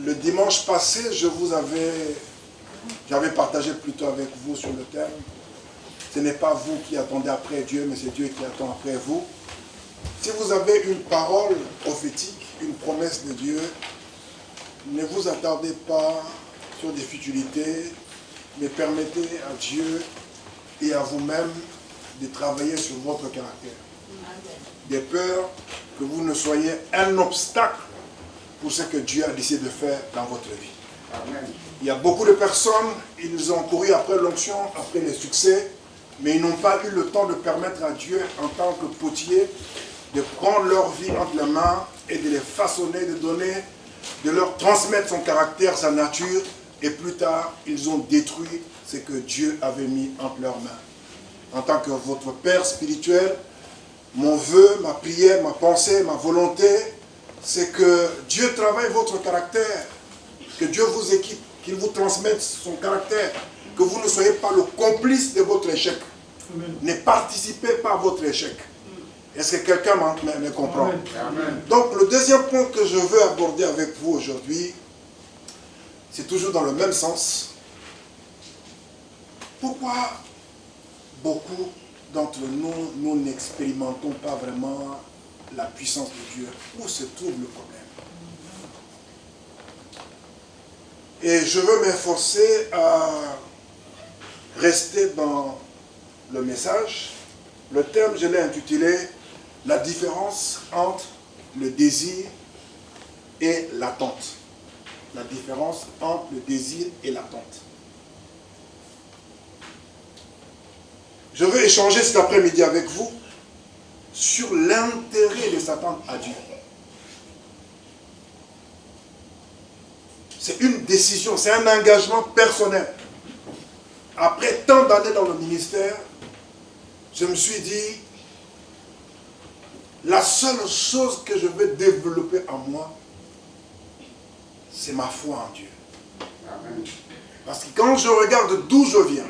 Le dimanche passé, j'avais partagé plutôt avec vous sur le thème. Ce n'est pas vous qui attendez après Dieu, mais c'est Dieu qui attend après vous. Si vous avez une parole prophétique, une promesse de Dieu, ne vous attardez pas sur des futilités, mais permettez à Dieu et à vous-même de travailler sur votre caractère. De peur que vous ne soyez un obstacle pour ce que Dieu a décidé de faire dans votre vie. Amen. Il y a beaucoup de personnes, ils ont couru après l'onction, après les succès, mais ils n'ont pas eu le temps de permettre à Dieu, en tant que potier, de prendre leur vie entre les mains et de les façonner, de leur transmettre son caractère, sa nature, et plus tard, ils ont détruit ce que Dieu avait mis entre leurs mains. En tant que votre Père spirituel, mon vœu, ma prière, ma pensée, ma volonté, c'est que Dieu travaille votre caractère, que Dieu vous équipe, qu'il vous transmette son caractère, que vous ne soyez pas le complice de votre échec. Amen. Ne participez pas à votre échec. Est-ce que quelqu'un me comprend? Amen. Donc le deuxième point que je veux aborder avec vous aujourd'hui, c'est toujours dans le même sens. Pourquoi beaucoup d'entre nous, nous n'expérimentons pas vraiment la puissance de Dieu? Où se trouve le problème? Et je veux m'efforcer à rester dans le message. Le thème, je l'ai intitulé « La différence entre le désir et l'attente ». La différence entre le désir et l'attente. Je veux échanger cet après-midi avec vous sur l'intérêt de s'attendre à Dieu. C'est une décision, c'est un engagement personnel. Après tant d'années dans le ministère, je me suis dit, la seule chose que je veux développer en moi, c'est ma foi en Dieu. Amen. Parce que quand je regarde d'où je viens,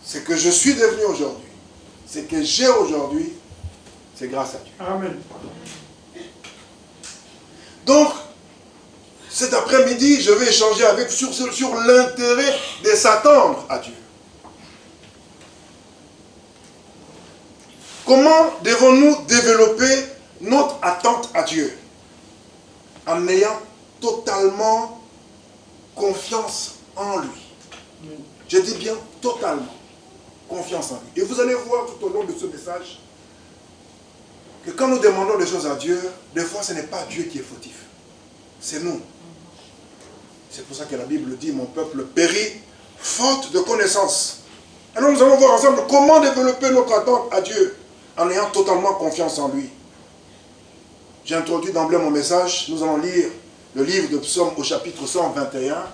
ce que je suis devenu aujourd'hui, ce que j'ai aujourd'hui, c'est grâce à Dieu. Amen. Donc, cet après-midi, je vais échanger avec sur l'intérêt de s'attendre à Dieu. Comment devons-nous développer notre attente à Dieu? En ayant totalement confiance en lui. Je dis bien totalement confiance en lui. Et vous allez voir tout au long de ce message que quand nous demandons des choses à Dieu, des fois ce n'est pas Dieu qui est fautif. C'est nous. C'est pour ça que la Bible dit, mon peuple périt faute de connaissance. Alors nous allons voir ensemble comment développer notre attente à Dieu en ayant totalement confiance en lui. J'ai introduit d'emblée mon message. Nous allons lire le livre de Psaume au chapitre 121.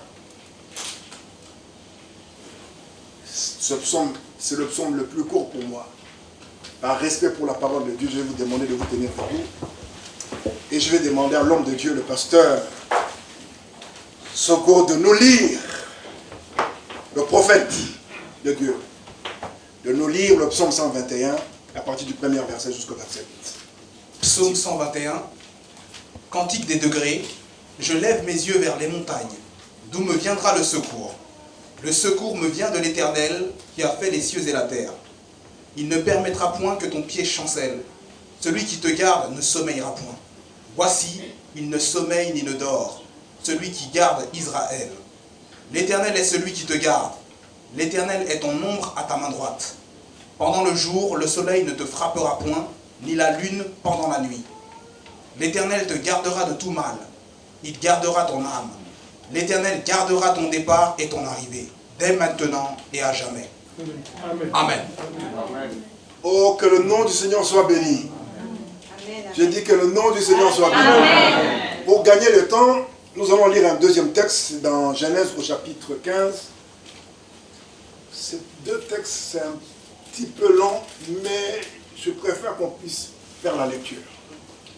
Ce psaume, c'est le psaume le plus court pour moi. Par respect pour la parole de Dieu, je vais vous demander de vous tenir debout. Et je vais demander à l'homme de Dieu, le pasteur Soko, de nous lire, le prophète de Dieu, de nous lire le psaume 121 à partir du premier verset jusqu'au verset 8. Psaume 121, Cantique des degrés, je lève mes yeux vers les montagnes, d'où me viendra le secours. Le secours me vient de l'Éternel qui a fait les cieux et la terre. Il ne permettra point que ton pied chancelle. Celui qui te garde ne sommeillera point. Voici, il ne sommeille ni ne dort, celui qui garde Israël. L'Éternel est celui qui te garde. L'Éternel est ton ombre à ta main droite. Pendant le jour, le soleil ne te frappera point, ni la lune pendant la nuit. L'Éternel te gardera de tout mal. Il gardera ton âme. L'Éternel gardera ton départ et ton arrivée, dès maintenant et à jamais. Amen. Amen. Amen. Oh, que le nom du Seigneur soit béni. Amen. Je dis que le nom du Seigneur soit béni. Amen. Pour gagner le temps, nous allons lire un deuxième texte dans Genèse au chapitre 15. Ces deux textes, c'est un petit peu long, mais je préfère qu'on puisse faire la lecture.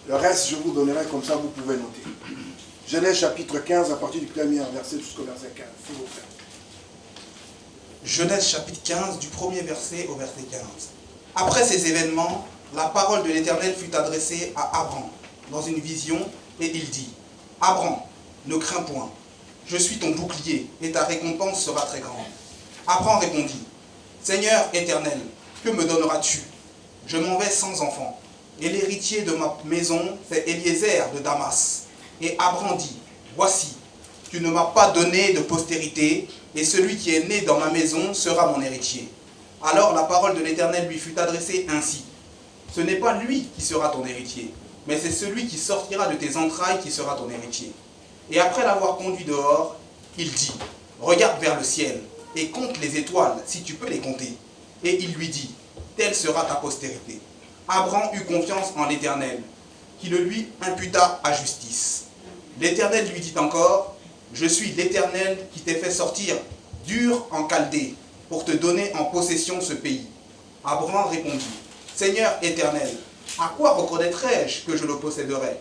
Le reste, je vous donnerai, comme ça vous pouvez noter. Genèse chapitre 15, à partir du premier verset jusqu'au verset 15, s'il vous plaît. Genèse chapitre 15, du premier verset au verset 15. Après ces événements, la parole de l'Éternel fut adressée à Abram dans une vision, et il dit, « Abraham, ne crains point, je suis ton bouclier, et ta récompense sera très grande. Abraham répondit, Seigneur éternel, que me donneras-tu? Je m'en vais sans enfant, et l'héritier de ma maison, c'est Eliezer de Damas. Et Abraham dit, voici, tu ne m'as pas donné de postérité, et celui qui est né dans ma maison sera mon héritier. Alors la parole de l'Éternel lui fut adressée ainsi, ce n'est pas lui qui sera ton héritier, mais c'est celui qui sortira de tes entrailles qui sera ton héritier. Et après l'avoir conduit dehors, il dit, regarde vers le ciel, et compte les étoiles, si tu peux les compter. Et il lui dit, telle sera ta postérité. Abraham eut confiance en l'Éternel, qui le lui imputa à justice. L'Éternel lui dit encore, je suis l'Éternel qui t'ai fait sortir d'Ur en Chaldée, pour te donner en possession ce pays. Abraham répondit, Seigneur éternel, à quoi reconnaîtrai-je que je le posséderai?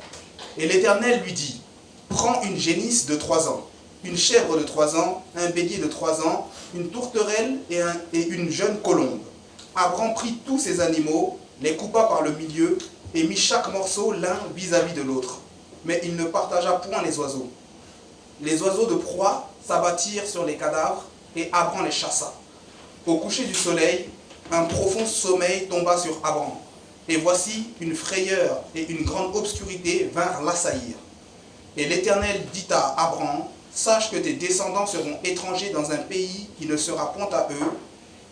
Et l'Éternel lui dit, prends une génisse de 3 ans, une chèvre de 3 ans, un bélier de 3 ans, une tourterelle et une jeune colombe. Abraham prit tous ces animaux, les coupa par le milieu, et mit chaque morceau l'un vis-à-vis de l'autre. Mais il ne partagea point les oiseaux. Les oiseaux de proie s'abattirent sur les cadavres, et Abraham les chassa. Au coucher du soleil, un profond sommeil tomba sur Abraham. Et voici une frayeur et une grande obscurité vinrent l'assaillir. Et l'Éternel dit à Abraham, sache que tes descendants seront étrangers dans un pays qui ne sera point à eux,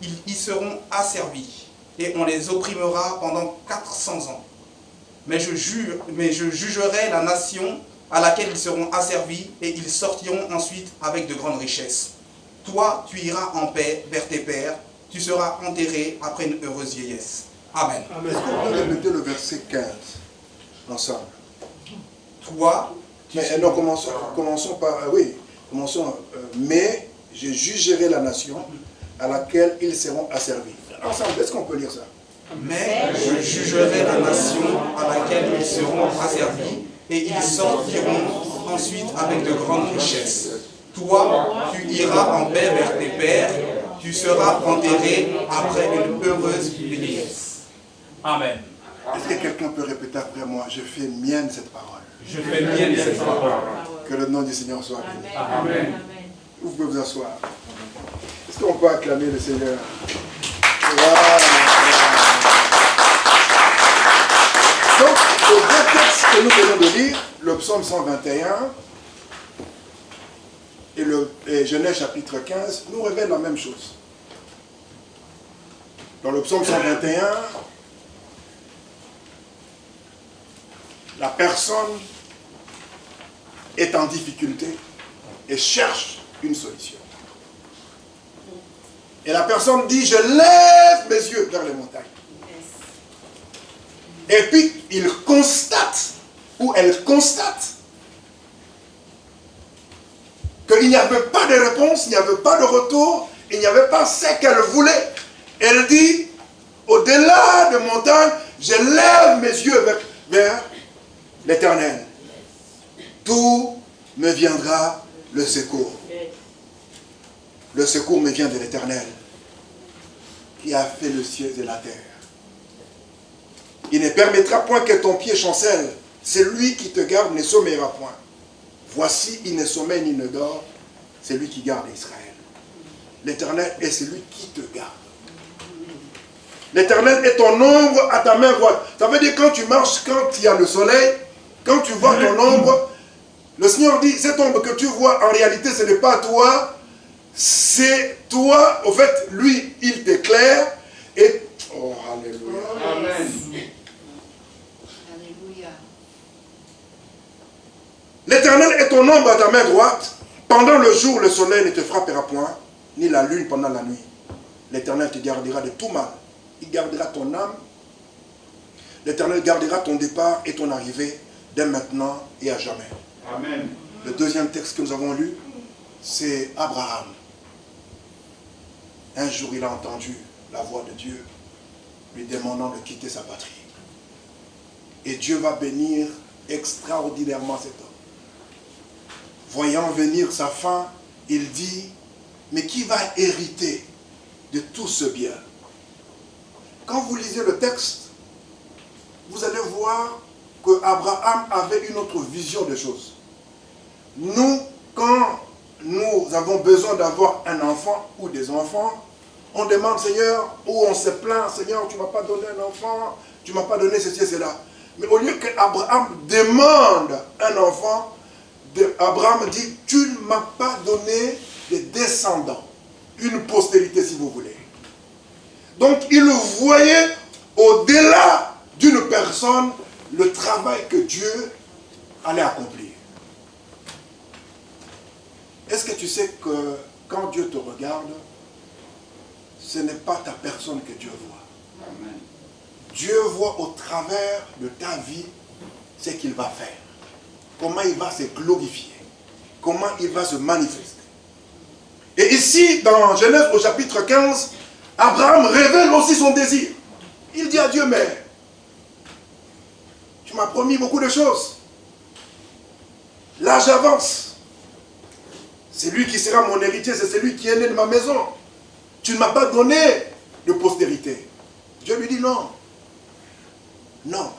ils y seront asservis, et on les opprimera pendant 400 ans. Mais je jugerai la nation à laquelle ils seront asservis, et ils sortiront ensuite avec de grandes richesses. Toi, tu iras en paix vers tes pères, tu seras enterré après une heureuse vieillesse. Amen. Est-ce qu'on peut répéter le verset 15 ensemble? Toi, mais non, commençons par... mais je jugerai la nation à laquelle ils seront asservis. Ensemble, est-ce qu'on peut lire ça? Mais je jugerai la nation à laquelle ils seront asservis, et ils sortiront ensuite avec de grandes richesses. Toi, tu iras en paix vers tes pères, tu seras enterré après une heureuse vieillesse. Amen. Est-ce que quelqu'un peut répéter après moi? Je fais mienne cette parole. Je fais mienne cette parole. Que le nom du Seigneur soit béni. Amen. Vous pouvez vous asseoir. Est-ce qu'on peut acclamer le Seigneur? Voilà. Donc, le deux textes que nous venons de lire, le psaume 121 et Genèse chapitre 15, nous révèlent la même chose. Dans le psaume 121, la personne est en difficulté et cherche une solution. Et la personne dit, je lève mes yeux vers les montagnes. Et puis, il constate, ou elle constate, qu'il n'y avait pas de réponse, il n'y avait pas de retour, il n'y avait pas ce qu'elle voulait. Elle dit, au-delà des montagnes, je lève mes yeux vers l'Éternel. D'où me viendra le secours? Le secours me vient de l'Éternel, qui a fait le ciel et la terre. Il ne permettra point que ton pied chancelle. C'est lui qui te garde, ne sommeillera point. Voici, il ne sommeille ni ne dort, c'est lui qui garde Israël. L'Éternel est celui qui te garde. L'Éternel est ton ombre à ta main droite. Ça veut dire quand tu marches, quand il y a le soleil, quand tu vois ton ombre, le Seigneur dit, cette ombre que tu vois, en réalité, ce n'est pas toi, c'est toi. Au fait, lui, il t'éclaire. Et... oh, alléluia. Amen. L'Éternel est ton ombre à ta main droite. Pendant le jour, le soleil ne te frappera point, ni la lune pendant la nuit. L'Éternel te gardera de tout mal. Il gardera ton âme. L'Éternel gardera ton départ et ton arrivée dès maintenant et à jamais. Amen. Le deuxième texte que nous avons lu, c'est Abraham. Un jour, il a entendu la voix de Dieu lui demandant de quitter sa patrie. Et Dieu va bénir extraordinairement cet homme. Voyant venir sa fin, il dit, mais qui va hériter de tout ce bien? Quand vous lisez le texte, vous allez voir que Abraham avait une autre vision des choses. nous, quand nous avons besoin d'avoir un enfant ou des enfants, on demande, Seigneur, ou on se plaint, Seigneur, tu ne m'as pas donné un enfant, tu ne m'as pas donné ceci et cela. Mais au lieu qu'Abraham demande un enfant, Abraham dit, tu ne m'as pas donné des descendants, une postérité si vous voulez. Donc il voyait au-delà d'une personne le travail que Dieu allait accomplir. Est-ce que tu sais que quand Dieu te regarde, ce n'est pas ta personne que Dieu voit. Amen. Dieu voit au travers de ta vie ce qu'il va faire. Comment il va se glorifier. Comment il va se manifester. Et ici, dans Genèse au chapitre 15, Abraham révèle aussi son désir. Il dit à Dieu, mais tu m'as promis beaucoup de choses. L'âge avance. C'est lui qui sera mon héritier, c'est celui qui est né de ma maison. Tu ne m'as pas donné de postérité. Dieu lui dit non. Non.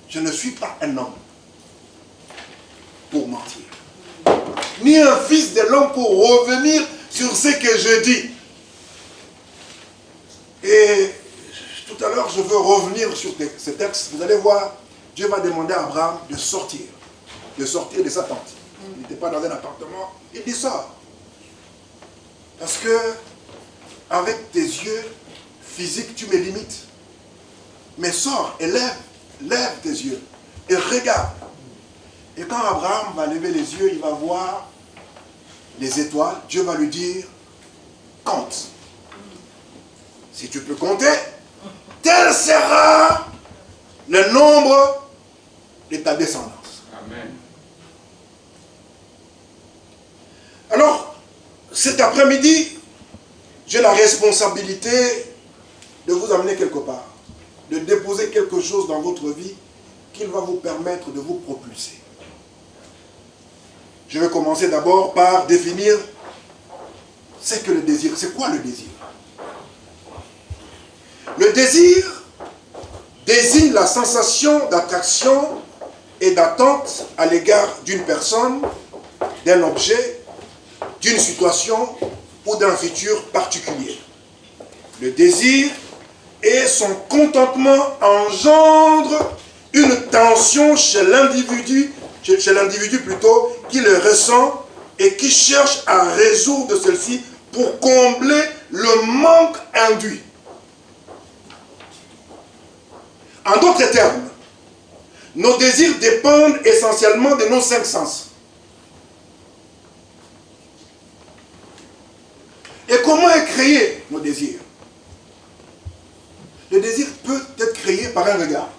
Je ne suis pas un homme pour mentir. Ni un fils de l'homme pour revenir sur ce que je dis. Et tout à l'heure, je veux revenir sur ce texte. Vous allez voir, Dieu va demander à Abraham de sortir de sa tente. Il n'était pas dans un appartement. Il dit sors. Parce que avec tes yeux physiques, tu me limites. Mais sors et lève tes yeux et regarde. Et quand Abraham va lever les yeux, il va voir les étoiles. Dieu va lui dire, compte. Si tu peux compter, tel sera le nombre de ta descendance. Amen. Alors, cet après-midi, j'ai la responsabilité de vous amener quelque part, de déposer quelque chose dans votre vie qui va vous permettre de vous propulser. Je vais commencer d'abord par définir ce que le désir. C'est quoi le désir? Le désir désigne la sensation d'attraction et d'attente à l'égard d'une personne, d'un objet, d'une situation ou d'un futur particulier. Le désir et son contentement engendre une tension chez l'individu plutôt, qui le ressent et qui cherche à résoudre celle-ci pour combler le manque induit. En d'autres termes, nos désirs dépendent essentiellement de nos 5 sens. Et comment est créé nos désirs? Le désir peut être créé par un regard,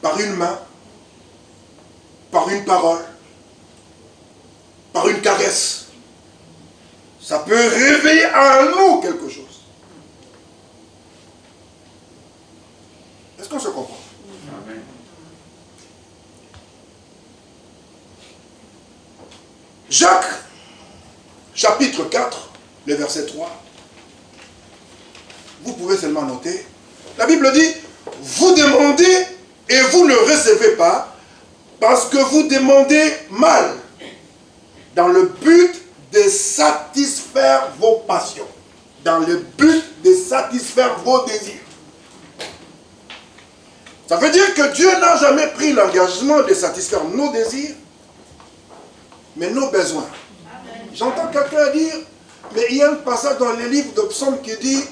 par une main, par une parole, par une caresse. Ça peut réveiller en nous quelque chose. Est-ce qu'on se comprend? Amen. Jacques, chapitre 4, le verset 3. Vous pouvez seulement noter. La Bible dit, vous demandez et vous ne recevez pas parce que vous demandez mal dans le but de satisfaire vos passions, dans le but de satisfaire vos désirs. Ça veut dire que Dieu n'a jamais pris l'engagement de satisfaire nos désirs, mais nos besoins. J'entends quelqu'un dire, mais il y a un passage dans les livres de Psaume qui dit,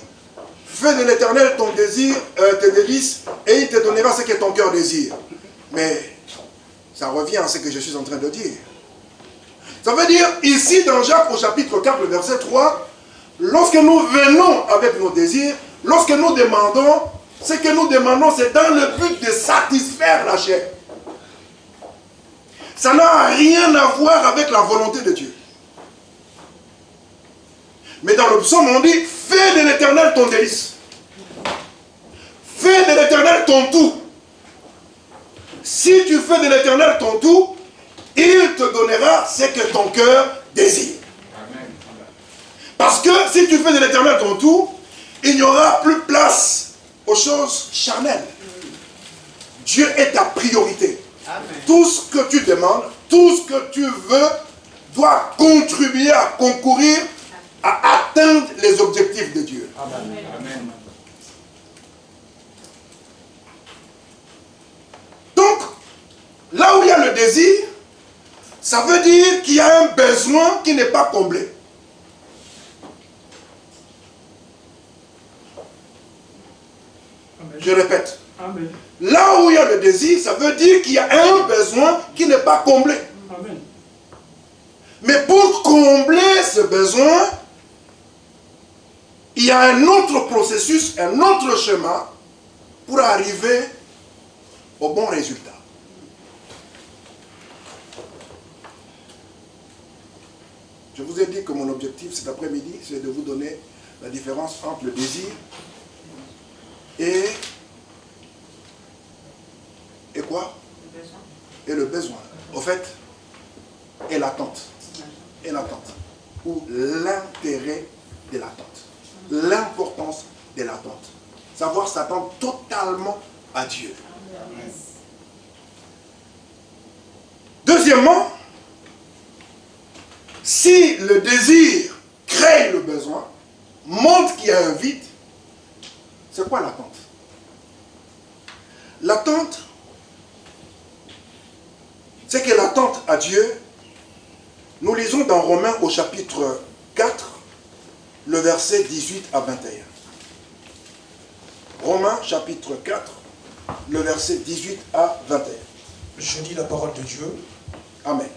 fais de l'Éternel ton désir, tes délices, et il te donnera ce que ton cœur désire. Mais ça revient à ce que je suis en train de dire. Ça veut dire, ici dans Jacques au chapitre 4, le verset 3, lorsque nous venons avec nos désirs, lorsque nous demandons, ce que nous demandons, c'est dans le but de satisfaire la chair. Ça n'a rien à voir avec la volonté de Dieu. Mais dans le psaume, on dit, fais de l'Éternel ton délice. Fais de l'Éternel ton tout. Si tu fais de l'Éternel ton tout, il te donnera ce que ton cœur désire. Amen. Parce que si tu fais de l'Éternel ton tout, il n'y aura plus place aux choses charnelles. Dieu est ta priorité. Amen. tout ce que tu demandes, tout ce que tu veux, doit contribuer à concourir à atteindre les objectifs de Dieu. Amen. Amen. Donc, là où il y a le désir, ça veut dire qu'il y a un besoin qui n'est pas comblé. Je répète. Amen. Là où il y a le désir, ça veut dire qu'il y a un besoin qui n'est pas comblé. Amen. Mais pour combler ce besoin, il y a un autre processus, un autre chemin pour arriver au bon résultat. Je vous ai dit que mon objectif cet après-midi, c'est de vous donner la différence entre le désir et quoi? Et le besoin. Au fait, et l'attente. Et l'attente. Ou l'intérêt de l'attente. L'importance de l'attente. Savoir s'attendre totalement à Dieu. Deuxièmement, si le désir crée le besoin, montre qu'il y a un vide, c'est quoi l'attente? L'attente, c'est que l'attente à Dieu, nous lisons dans Romains au chapitre 4, le verset 18 à 21. Romains chapitre 4, le verset 18 à 21. Je lis la parole de Dieu. Amen.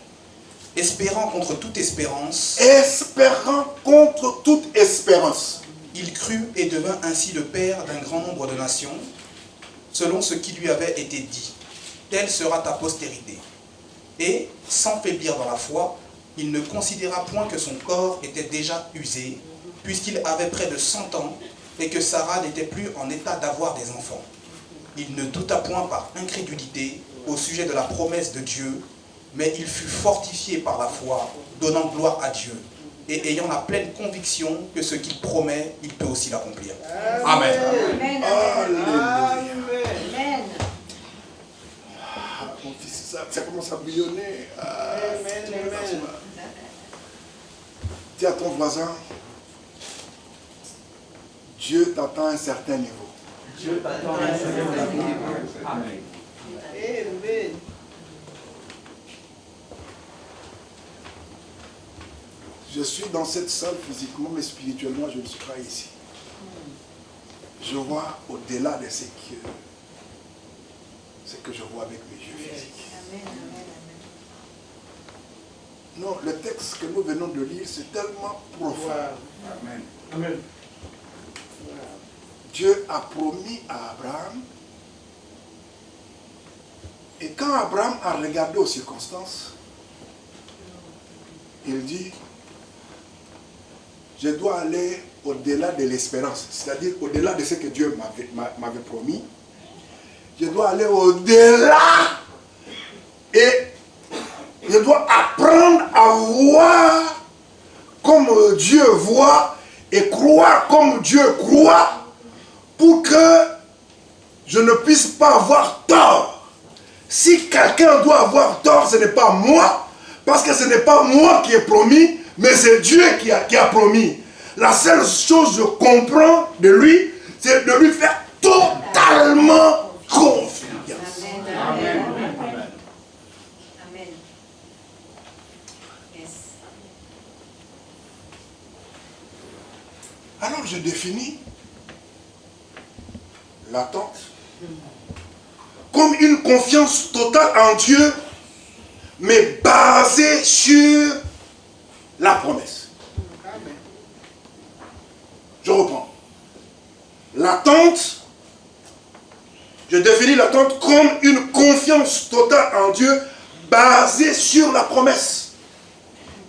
Espérant contre toute espérance, Espérant contre toute espérance. il crut et devint ainsi le père d'un grand nombre de nations, selon ce qui lui avait été dit. Telle sera ta postérité. Et, sans faiblir dans la foi, il ne considéra point que son corps était déjà usé, puisqu'il avait près de 100 ans, et que Sarah n'était plus en état d'avoir des enfants. Il ne douta point par incrédulité au sujet de la promesse de Dieu, mais il fut fortifié par la foi, donnant gloire à Dieu, et ayant la pleine conviction que ce qu'il promet, il peut aussi l'accomplir. Amen. Amen. Amen. Ah, mon fils, ça commence à bouillonner. Ah, Amen. dis à ton voisin, Dieu t'attend à un certain niveau. Dieu t'attend à un certain niveau. Amen. Amen. Je suis dans cette salle physiquement, mais spirituellement, je ne suis pas ici. Je vois au-delà de ce que je vois avec mes yeux physiques. Non, le texte que nous venons de lire, c'est tellement profond. Amen. Amen. Dieu a promis à Abraham, et quand Abraham a regardé aux circonstances, il dit, je dois aller au-delà de l'espérance, c'est-à-dire au-delà de ce que Dieu m'avait promis. Je dois aller au-delà et je dois apprendre à voir comme Dieu voit et croire comme Dieu croit pour que je ne puisse pas avoir tort. Si quelqu'un doit avoir tort, ce n'est pas moi, parce que ce n'est pas moi qui ai promis, mais c'est Dieu qui a promis. La seule chose que je comprends de lui, c'est de lui faire totalement confiance. Amen. Amen. Yes. Alors je définis l'attente comme une confiance totale en Dieu, mais basée sur la promesse. Je reprends. L'attente, je définis l'attente comme une confiance totale en Dieu basée sur la promesse,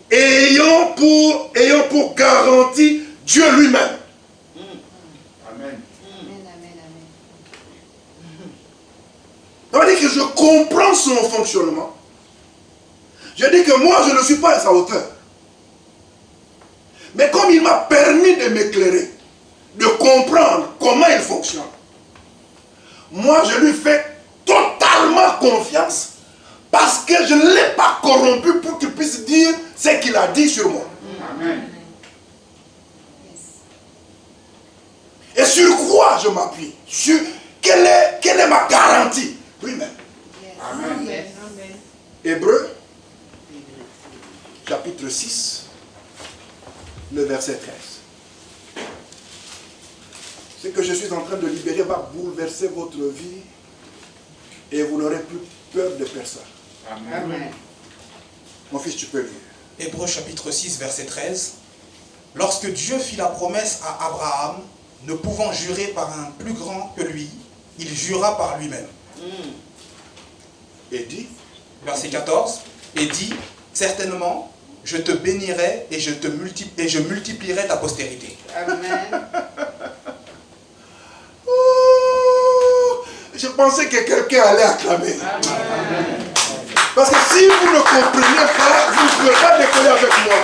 ayant pour garantie Dieu lui-même. Amen. Ça veut dire que je comprends son fonctionnement. Je dis que moi, je ne suis pas à sa hauteur. Mais comme il m'a permis de m'éclairer, de comprendre comment il fonctionne, moi, je lui fais totalement confiance Parce que je ne l'ai pas corrompu pour qu'il puisse dire ce qu'il a dit sur moi. Amen. Et sur quoi je m'appuie? Sur quelle est ma garantie? Lui-même. Amen. Hébreux, chapitre 6, le verset 13. Ce que je suis en train de libérer va bouleverser votre vie et vous n'aurez plus peur de personne. Amen. Mon fils, tu peux lire. Hébreux chapitre 6, verset 13. Lorsque Dieu fit la promesse à Abraham, ne pouvant jurer par un plus grand que lui, il jura par lui-même. Et dit, Verset 14. Et dit, certainement, je te bénirai et je multiplierai ta postérité. Amen. oh, je pensais que quelqu'un allait acclamer. Parce que si vous ne comprenez pas, vous ne pouvez pas décoller avec moi.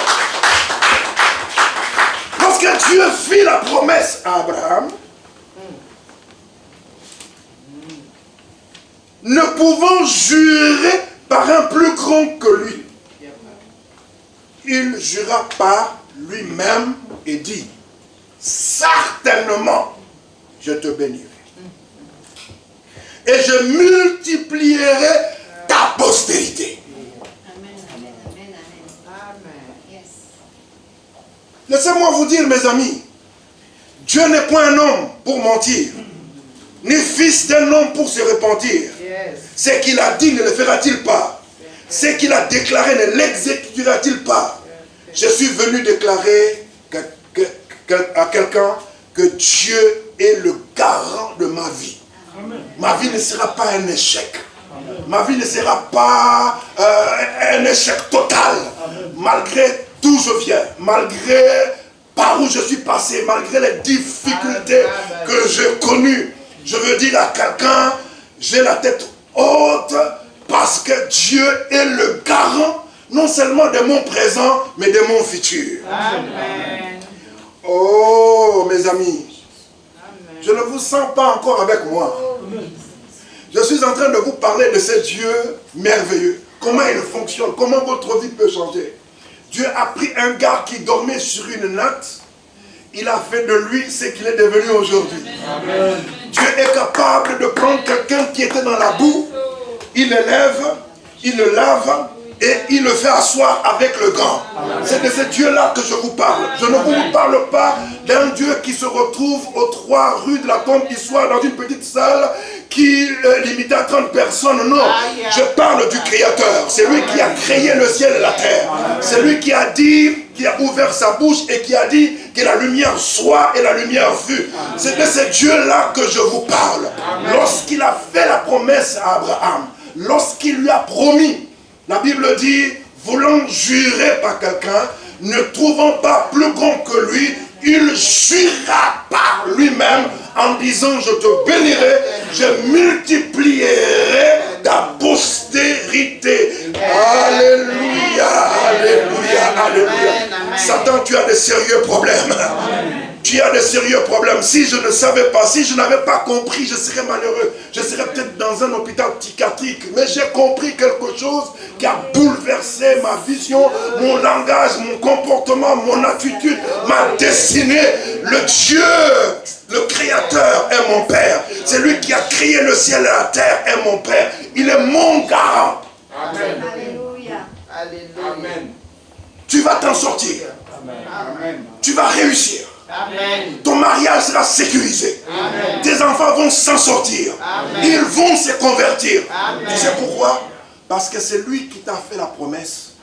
Lorsque Dieu fit la promesse à Abraham, ne pouvant jurer par un plus grand que lui, il jura par lui-même et dit, certainement, je te bénirai. Et je multiplierai ta postérité. Laissez-moi vous dire, mes amis, Dieu n'est point un homme pour mentir, ni fils d'un homme pour se repentir. Ce qu'il a dit ne le fera-t-il pas? Ce qu'il a déclaré ne l'exécutera-t-il pas? Je suis venu déclarer à quelqu'un que Dieu est le garant de ma vie. Ma vie ne sera pas un échec. Ma vie ne sera pas un échec total. Malgré d'où je viens, malgré par où je suis passé, malgré les difficultés que j'ai connues, je veux dire à quelqu'un, j'ai la tête haute parce que Dieu est le garant non seulement de mon présent, mais de mon futur. Amen. Oh, mes amis, je ne vous sens pas encore avec moi. Je suis en train de vous parler de ce Dieu merveilleux. Comment il fonctionne, comment votre vie peut changer. Dieu a pris un gars qui dormait sur une natte. Il a fait de lui ce qu'il est devenu aujourd'hui. Dieu est capable de prendre quelqu'un qui était dans la boue. Il l'élève, il le lave et il le fait asseoir avec le gant. C'est de ce Dieu-là que je vous parle. Je ne vous parle pas d'un Dieu qui se retrouve aux 3 rues de la tombe du soir dans une petite salle qui limitait à 30 personnes. Non, je parle du Créateur. C'est lui qui a créé le ciel et la terre. C'est lui qui a dit, qui a ouvert sa bouche et qui a dit que la lumière soit et la lumière fut. C'est de ce Dieu-là que je vous parle. Lorsqu'il a fait la promesse à Abraham, lorsqu'il lui a promis, la Bible dit, voulant jurer par quelqu'un, ne trouvant pas plus grand que lui, il jura par lui-même en disant, je te bénirai, je multiplierai ta postérité. Alléluia, alléluia, alléluia. Satan, tu as de sérieux problèmes. Tu as de sérieux problèmes. Si je ne savais pas, si je n'avais pas compris, je serais malheureux. Je serais peut-être dans un hôpital psychiatrique. Mais j'ai compris quelque chose qui a bouleversé ma vision, mon langage, mon comportement, mon attitude, ma destinée. Le Dieu, le Créateur est mon Père. C'est lui qui a créé le ciel et la terre est mon Père. Il est mon garant. Amen. Alléluia. Alléluia. Amen. Tu vas t'en sortir. Amen. Tu vas réussir. Amen. Ton mariage sera sécurisé. Amen. Tes enfants vont s'en sortir. Amen. Ils vont se convertir. Amen. Tu sais pourquoi? Parce que c'est lui qui t'a fait la promesse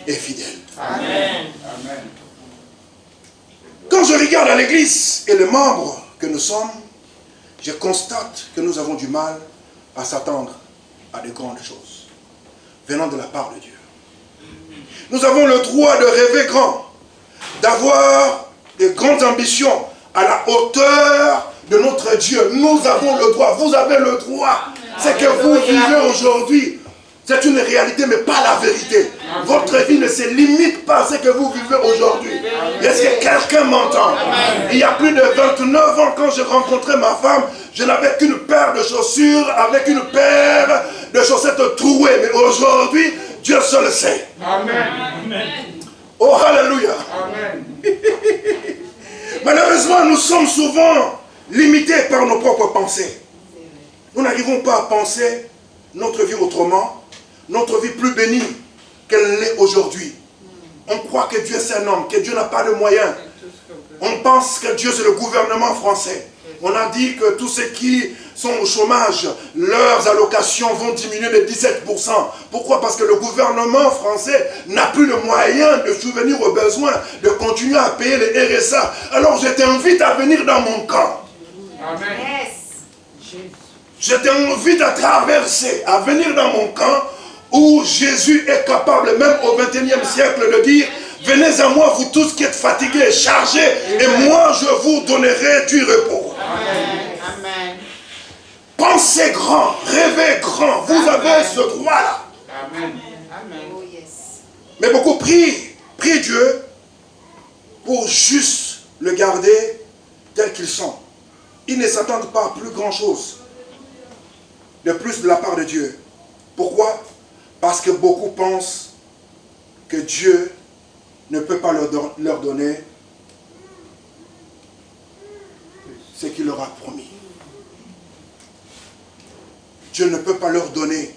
est fidèle. Amen. Amen. Quand je regarde à l'église et les membres que nous sommes, je constate que nous avons du mal à s'attendre à de grandes choses venant de la part de Dieu. Nous avons le droit de rêver grand, d'avoir de grandes ambitions à la hauteur de notre Dieu. Nous avons le droit, vous avez le droit. C'est que vous vivez aujourd'hui C'est une réalité, mais pas la vérité. Votre vie ne se limite pas à ce que vous vivez aujourd'hui. Est-ce que quelqu'un m'entend? Il y a plus de 29 ans, quand j'ai rencontré ma femme, je n'avais qu'une paire de chaussures avec une paire de chaussettes trouées. Mais aujourd'hui, Dieu seul sait. Amen. Oh, alléluia. Amen. Malheureusement, nous sommes souvent limités par nos propres pensées. Nous n'arrivons pas à penser notre vie autrement, notre vie plus bénie qu'elle l'est aujourd'hui. On croit que Dieu c'est un homme, que Dieu n'a pas de moyens. On pense que Dieu c'est le gouvernement français. On a dit que tous ceux qui sont au chômage, leurs allocations vont diminuer de 17%. Pourquoi? Parce que le gouvernement français n'a plus le moyen de subvenir aux besoins, de continuer à payer les RSA. Alors je t'invite à venir dans mon camp. Amen. Je t'invite à traverser, à venir dans mon camp où Jésus est capable, même au XXIe siècle, de dire: venez à moi, vous tous qui êtes fatigués, chargés, et moi je vous donnerai du repos. Amen. Pensez grand, rêvez grand, vous avez ce droit-là. Amen. Oh yes. Mais beaucoup prient Dieu pour juste le garder tel qu'ils sont. Ils ne s'attendent pas à plus grand-chose de plus de la part de Dieu. Pourquoi? Parce que beaucoup pensent que Dieu ne peut pas leur donner ce qu'il leur a promis. Dieu ne peut pas leur donner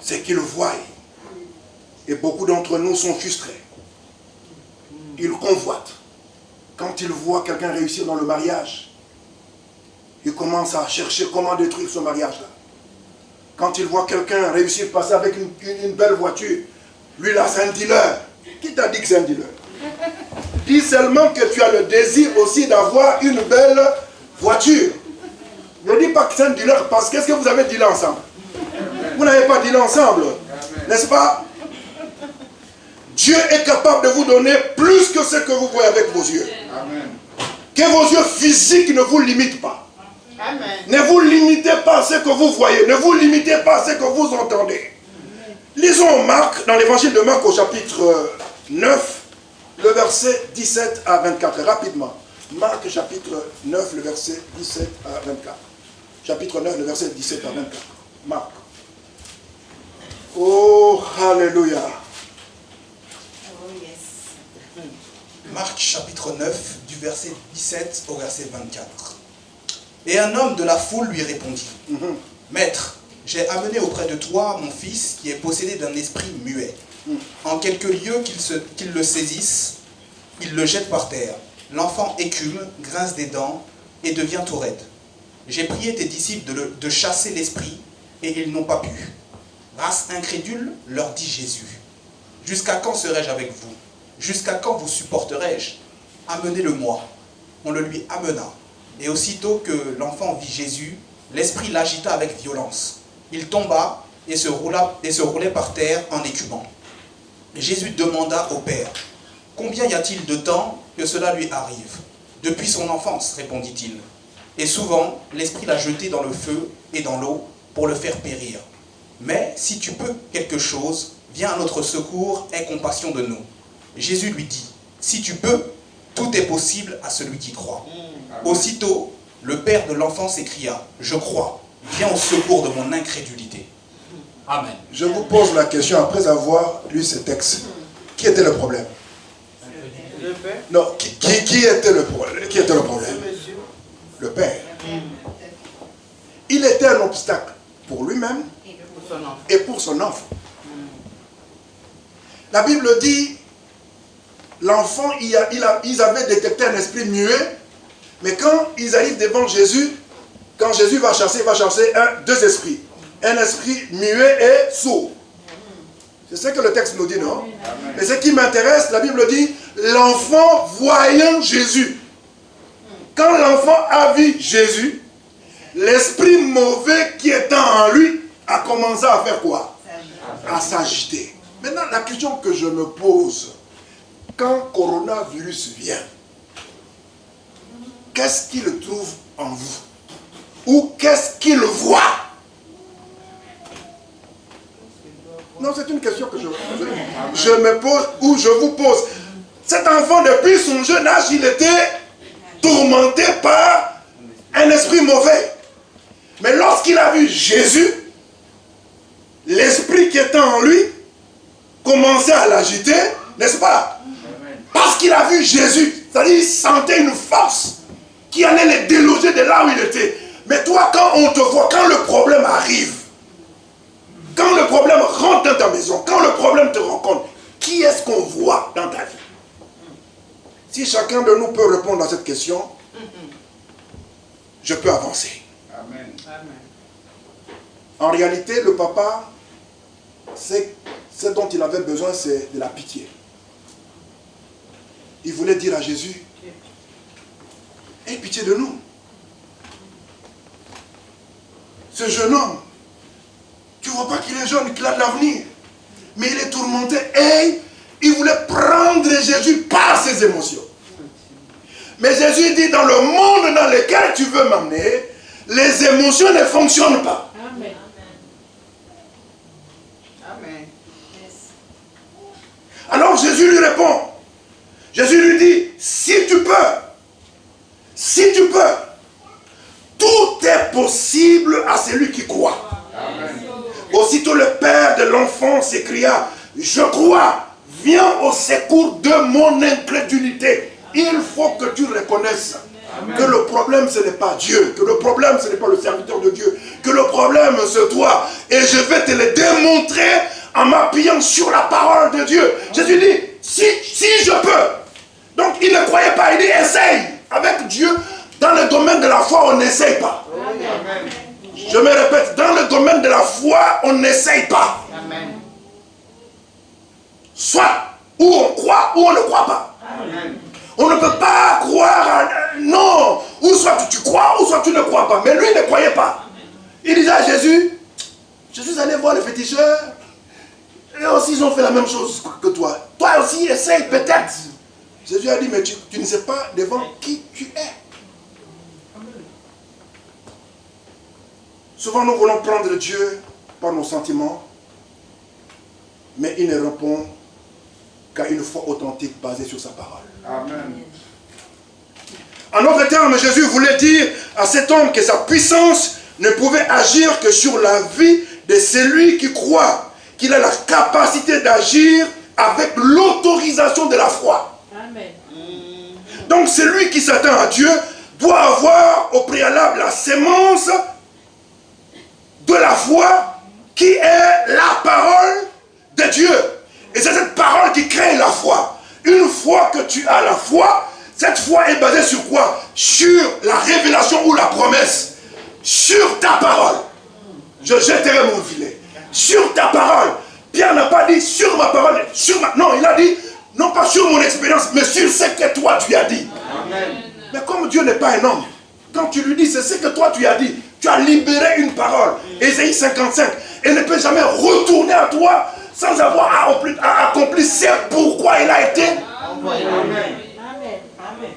ce qu'ils voient. Et beaucoup d'entre nous sont frustrés. Ils convoitent. Quand ils voient quelqu'un réussir dans le mariage, ils commencent à chercher comment détruire ce mariage-là. Quand ils voient quelqu'un réussir à passer avec une belle voiture, lui là c'est un dealer. Qui t'a dit que c'est un dealer? Dis seulement que tu as le désir aussi d'avoir une belle voiture. Ne dis pas que c'est un dealer parce qu'est-ce que vous avez dealé ensemble? Vous n'avez pas dealé ensemble, n'est-ce pas? Dieu est capable de vous donner plus que ce que vous voyez avec vos yeux. Amen. Que vos yeux physiques ne vous limitent pas. Amen. Ne vous limitez pas à ce que vous voyez. Ne vous limitez pas à ce que vous entendez. Lisons Marc, dans l'évangile de Marc au chapitre 9, le verset 17 à 24. Rapidement. Marc chapitre 9, le verset 17 à 24. Chapitre 9, le verset 17 à 24. Marc. Oh, alléluia. Oh yes. Marc chapitre 9, du verset 17 au verset 24. Et un homme de la foule lui répondit: Maître, j'ai amené auprès de toi mon fils qui est possédé d'un esprit muet. En quelques lieux qu'il le saisisse, il le jette par terre. L'enfant écume, grince des dents et devient tout raide. J'ai prié tes disciples de chasser l'esprit et ils n'ont pas pu. Race incrédule, leur dit Jésus: Jusqu'à quand serai-je avec vous? Jusqu'à quand vous supporterai-je? Amenez-le-moi. On le lui amena. Et aussitôt que l'enfant vit Jésus, l'esprit l'agita avec violence. Il tomba et se roulait par terre en écumant. Jésus demanda au Père: Combien y a-t-il de temps que cela lui arrive? Depuis son enfance, répondit-il. Et souvent, l'esprit l'a jeté dans le feu et dans l'eau pour le faire périr. Mais si tu peux quelque chose, viens à notre secours, aie compassion de nous. Jésus lui dit: Si tu peux, tout est possible à celui qui croit. Aussitôt, le père de l'enfant s'écria: Je crois, viens au secours de mon incrédulité. Amen. Je vous pose la question après avoir lu ce texte. Qui était le problème? Le Père. Non, qui était le problème? Qui était le problème? Le Père. Il était un obstacle pour lui-même et pour son enfant. La Bible dit, l'enfant, ils avaient détecté un esprit muet, mais quand ils arrivent devant Jésus, quand Jésus va chasser, deux esprits. Un esprit muet et sourd. C'est ce que le texte nous dit, non? Mais ce qui m'intéresse, la Bible dit, l'enfant voyant Jésus. Quand l'enfant a vu Jésus, l'esprit mauvais qui était en lui a commencé à faire quoi? À s'agiter. Maintenant, la question que je me pose, quand coronavirus vient, qu'est-ce qu'il trouve en vous? Ou qu'est-ce qu'il voit? Non, c'est une question que je me pose ou je vous pose. Cet enfant, depuis son jeune âge, il était tourmenté par un esprit mauvais. Mais lorsqu'il a vu Jésus, l'esprit qui était en lui commençait à l'agiter, n'est-ce pas? Parce qu'il a vu Jésus. C'est-à-dire qu'il sentait une force qui allait les déloger de là où il était. Mais toi, quand on te voit, quand le problème arrive, quand le problème rentre dans ta maison, quand le problème te rencontre, qui est-ce qu'on voit dans ta vie? Si chacun de nous peut répondre à cette question, je peux avancer. Amen. En réalité, le papa, ce dont il avait besoin, c'est de la pitié. Il voulait dire à Jésus, aie pitié de nous. Ce jeune homme, tu ne vois pas qu'il est jeune, qu'il a de l'avenir. Mais il est tourmenté et il voulait prendre Jésus par ses émotions. Mais Jésus dit, dans le monde dans lequel tu veux m'amener, les émotions ne fonctionnent pas. Amen. Amen. Alors Jésus lui répond. Jésus lui dit, si tu peux, tout est possible à celui qui croit. Amen. Aussitôt le père de l'enfant s'écria, je crois, viens au secours de mon incrédulité. Il faut que tu reconnaisses que le problème ce n'est pas Dieu, que le problème ce n'est pas le serviteur de Dieu, que le problème c'est toi. Et je vais te le démontrer en m'appuyant sur la parole de Dieu. Jésus dit, si je peux. Donc il ne croyait pas, il dit essaye. Avec Dieu, dans le domaine de la foi, on n'essaye pas. Amen. Je me répète, dans le domaine de la foi, on n'essaye pas. Amen. Soit où on croit ou on ne croit pas. Amen. On ne peut pas croire, non, ou soit tu crois ou soit tu ne crois pas. Mais lui ne croyait pas. Il disait à Jésus, je suis allé voir les féticheurs, et aussi ils ont fait la même chose que toi. Toi aussi essaye peut-être. Jésus a dit, mais tu ne sais pas devant qui tu es. Souvent nous voulons prendre Dieu par nos sentiments, mais il ne répond qu'à une foi authentique basée sur sa parole. Amen. En d'autres termes, Jésus voulait dire à cet homme que sa puissance ne pouvait agir que sur la vie de celui qui croit, qu'il a la capacité d'agir avec l'autorisation de la foi. Amen. Donc celui qui s'attend à Dieu doit avoir au préalable la sémence de la foi qui est la parole de Dieu. Et c'est cette parole qui crée la foi. Une fois que tu as la foi, cette foi est basée sur quoi? Sur la révélation ou la promesse. Sur ta parole. Je jetterai mon filet. Sur ta parole. Pierre n'a pas dit sur ma parole. Non, il a dit, non pas sur mon expérience, mais sur ce que toi tu as dit. Amen. Mais comme Dieu n'est pas un homme, quand tu lui dis, c'est ce que toi tu as dit, tu as libéré une parole. Ésaïe 55. Elle ne peut jamais retourner à toi sans avoir accompli ce pourquoi il a été. Amen. Amen. Amen.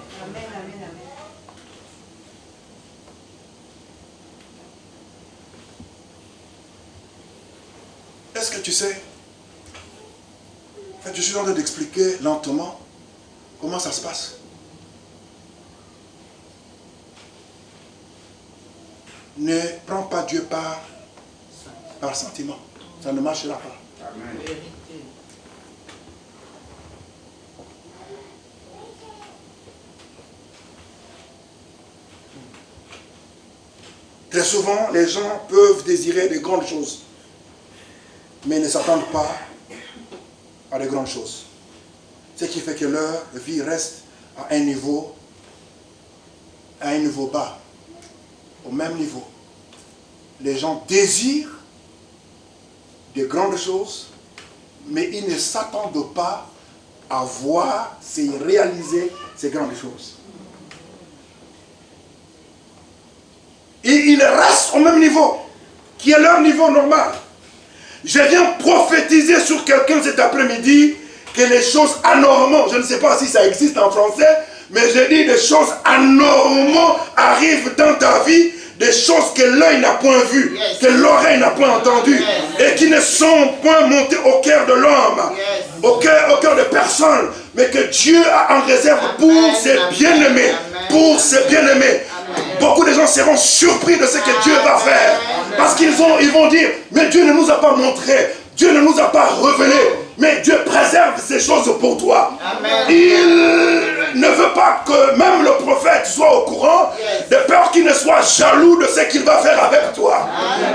Est-ce que tu sais? En fait, je suis en train d'expliquer lentement comment ça se passe. Ne prends pas Dieu par sentiment. Ça ne marchera pas. Amen. Très souvent, les gens peuvent désirer de grandes choses, mais ne s'attendent pas à de grandes choses. Ce qui fait que leur vie reste à un niveau bas, au même niveau. Les gens désirent de grandes choses, mais ils ne s'attendent pas à voir se réaliser ces grandes choses. Et ils restent au même niveau, qui est leur niveau normal. Je viens prophétiser sur quelqu'un cet après-midi que les choses anormales, je ne sais pas si ça existe en français, mais je dis des choses anormales arrivent dans ta vie des choses que l'œil n'a point vues, que l'oreille n'a point entendues, et qui ne sont point montées au cœur de l'homme, au cœur de personne, mais que Dieu a en réserve pour ses bien-aimés, pour ses bien-aimés. Beaucoup de gens seront surpris de ce que Dieu va faire, parce qu'ils vont dire, mais Dieu ne nous a pas montré, Dieu ne nous a pas révélé, mais Dieu préserve ces choses pour toi. Il ne veut pas que même le prophète soit au courant, de peur qu'il ne soit jaloux de ce qu'il va faire avec toi.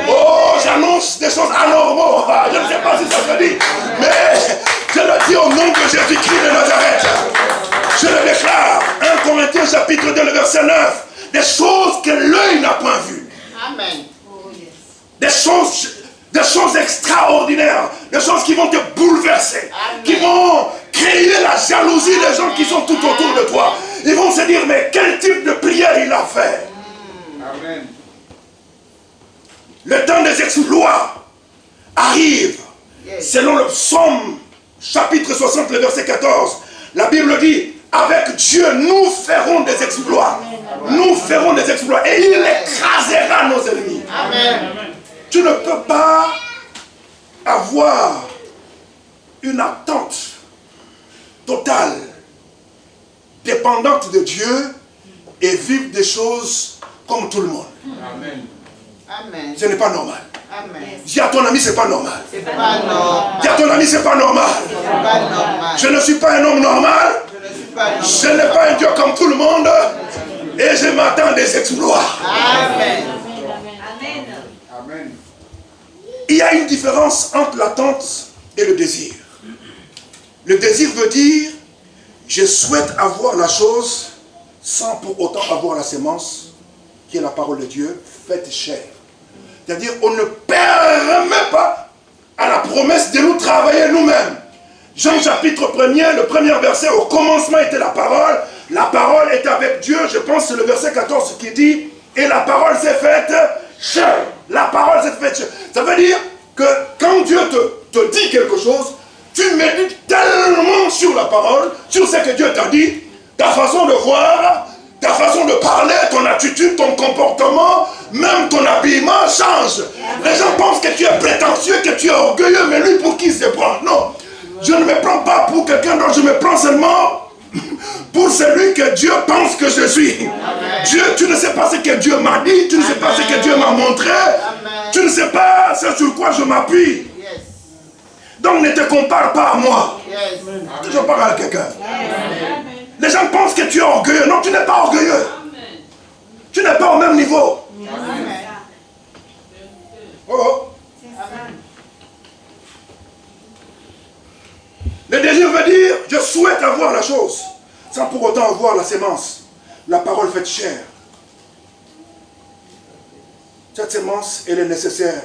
Oh, j'annonce des choses anormaux. Je ne sais pas si ça se dit, mais je le dis au nom de Jésus-Christ de Nazareth. Je le déclare. 1 Corinthiens chapitre 2, le verset 9. Des choses que l'œil n'a point vues. Amen. Des choses extraordinaires, des choses qui vont te bouleverser, qui vont créer la jalousie des gens qui sont tout autour de toi. Ils vont se dire, mais quel type de prière il a fait. Amen. Le temps des exploits arrive. Selon le psaume chapitre 60, le verset 14, la Bible dit, avec Dieu, nous ferons des exploits. Nous ferons des exploits. Et il écrasera nos ennemis. Amen. Tu ne peux pas avoir une attente totale, dépendante de Dieu et vivre des choses comme tout le monde. Amen. Amen. Ce n'est pas normal. Amen. Dis à ton ami, c'est pas normal. C'est pas normal. Dis à ton ami, c'est pas normal. C'est pas normal. Je ne suis pas un homme normal. Je ne suis pas normal. Je n'ai pas un Dieu comme tout le monde. Et je m'attends à des exploits. Amen. Amen. Il y a une différence entre l'attente et le désir. Le désir veut dire, je souhaite avoir la chose sans pour autant avoir la sémence, qui est la parole de Dieu, faite chair. C'est-à-dire, on ne permet pas à la promesse de nous travailler nous-mêmes. Jean chapitre 1er, le premier verset, au commencement était la parole était avec Dieu, je pense que c'est le verset 14 qui dit, et la parole s'est faite chair. La parole s'est faite chair. Ça veut dire que quand Dieu te dit quelque chose, tu médites tellement sur la parole, sur ce que Dieu t'a dit, ta façon de voir, ta façon de parler, ton attitude, ton comportement, même ton habillement change. Les gens pensent que tu es prétentieux, que tu es orgueilleux, mais lui pour qui il se prend? Non, je ne me prends pas pour quelqu'un d'autre, je me prends seulement pour celui que Dieu pense que je suis. Amen. Dieu, tu ne sais pas ce que Dieu m'a dit, tu ne sais pas ce que Dieu m'a montré, tu ne sais pas ce sur quoi je m'appuie. Yes. Donc ne te compare pas à moi. Yes. Je parle à quelqu'un. Les gens pensent que tu es orgueilleux. Non, tu n'es pas orgueilleux. Tu n'es pas au même niveau. Amen. Oh. Le désir veut dire, je souhaite avoir la chose, sans pour autant avoir la sémence. La parole faite chair. Cette sémence, elle est nécessaire.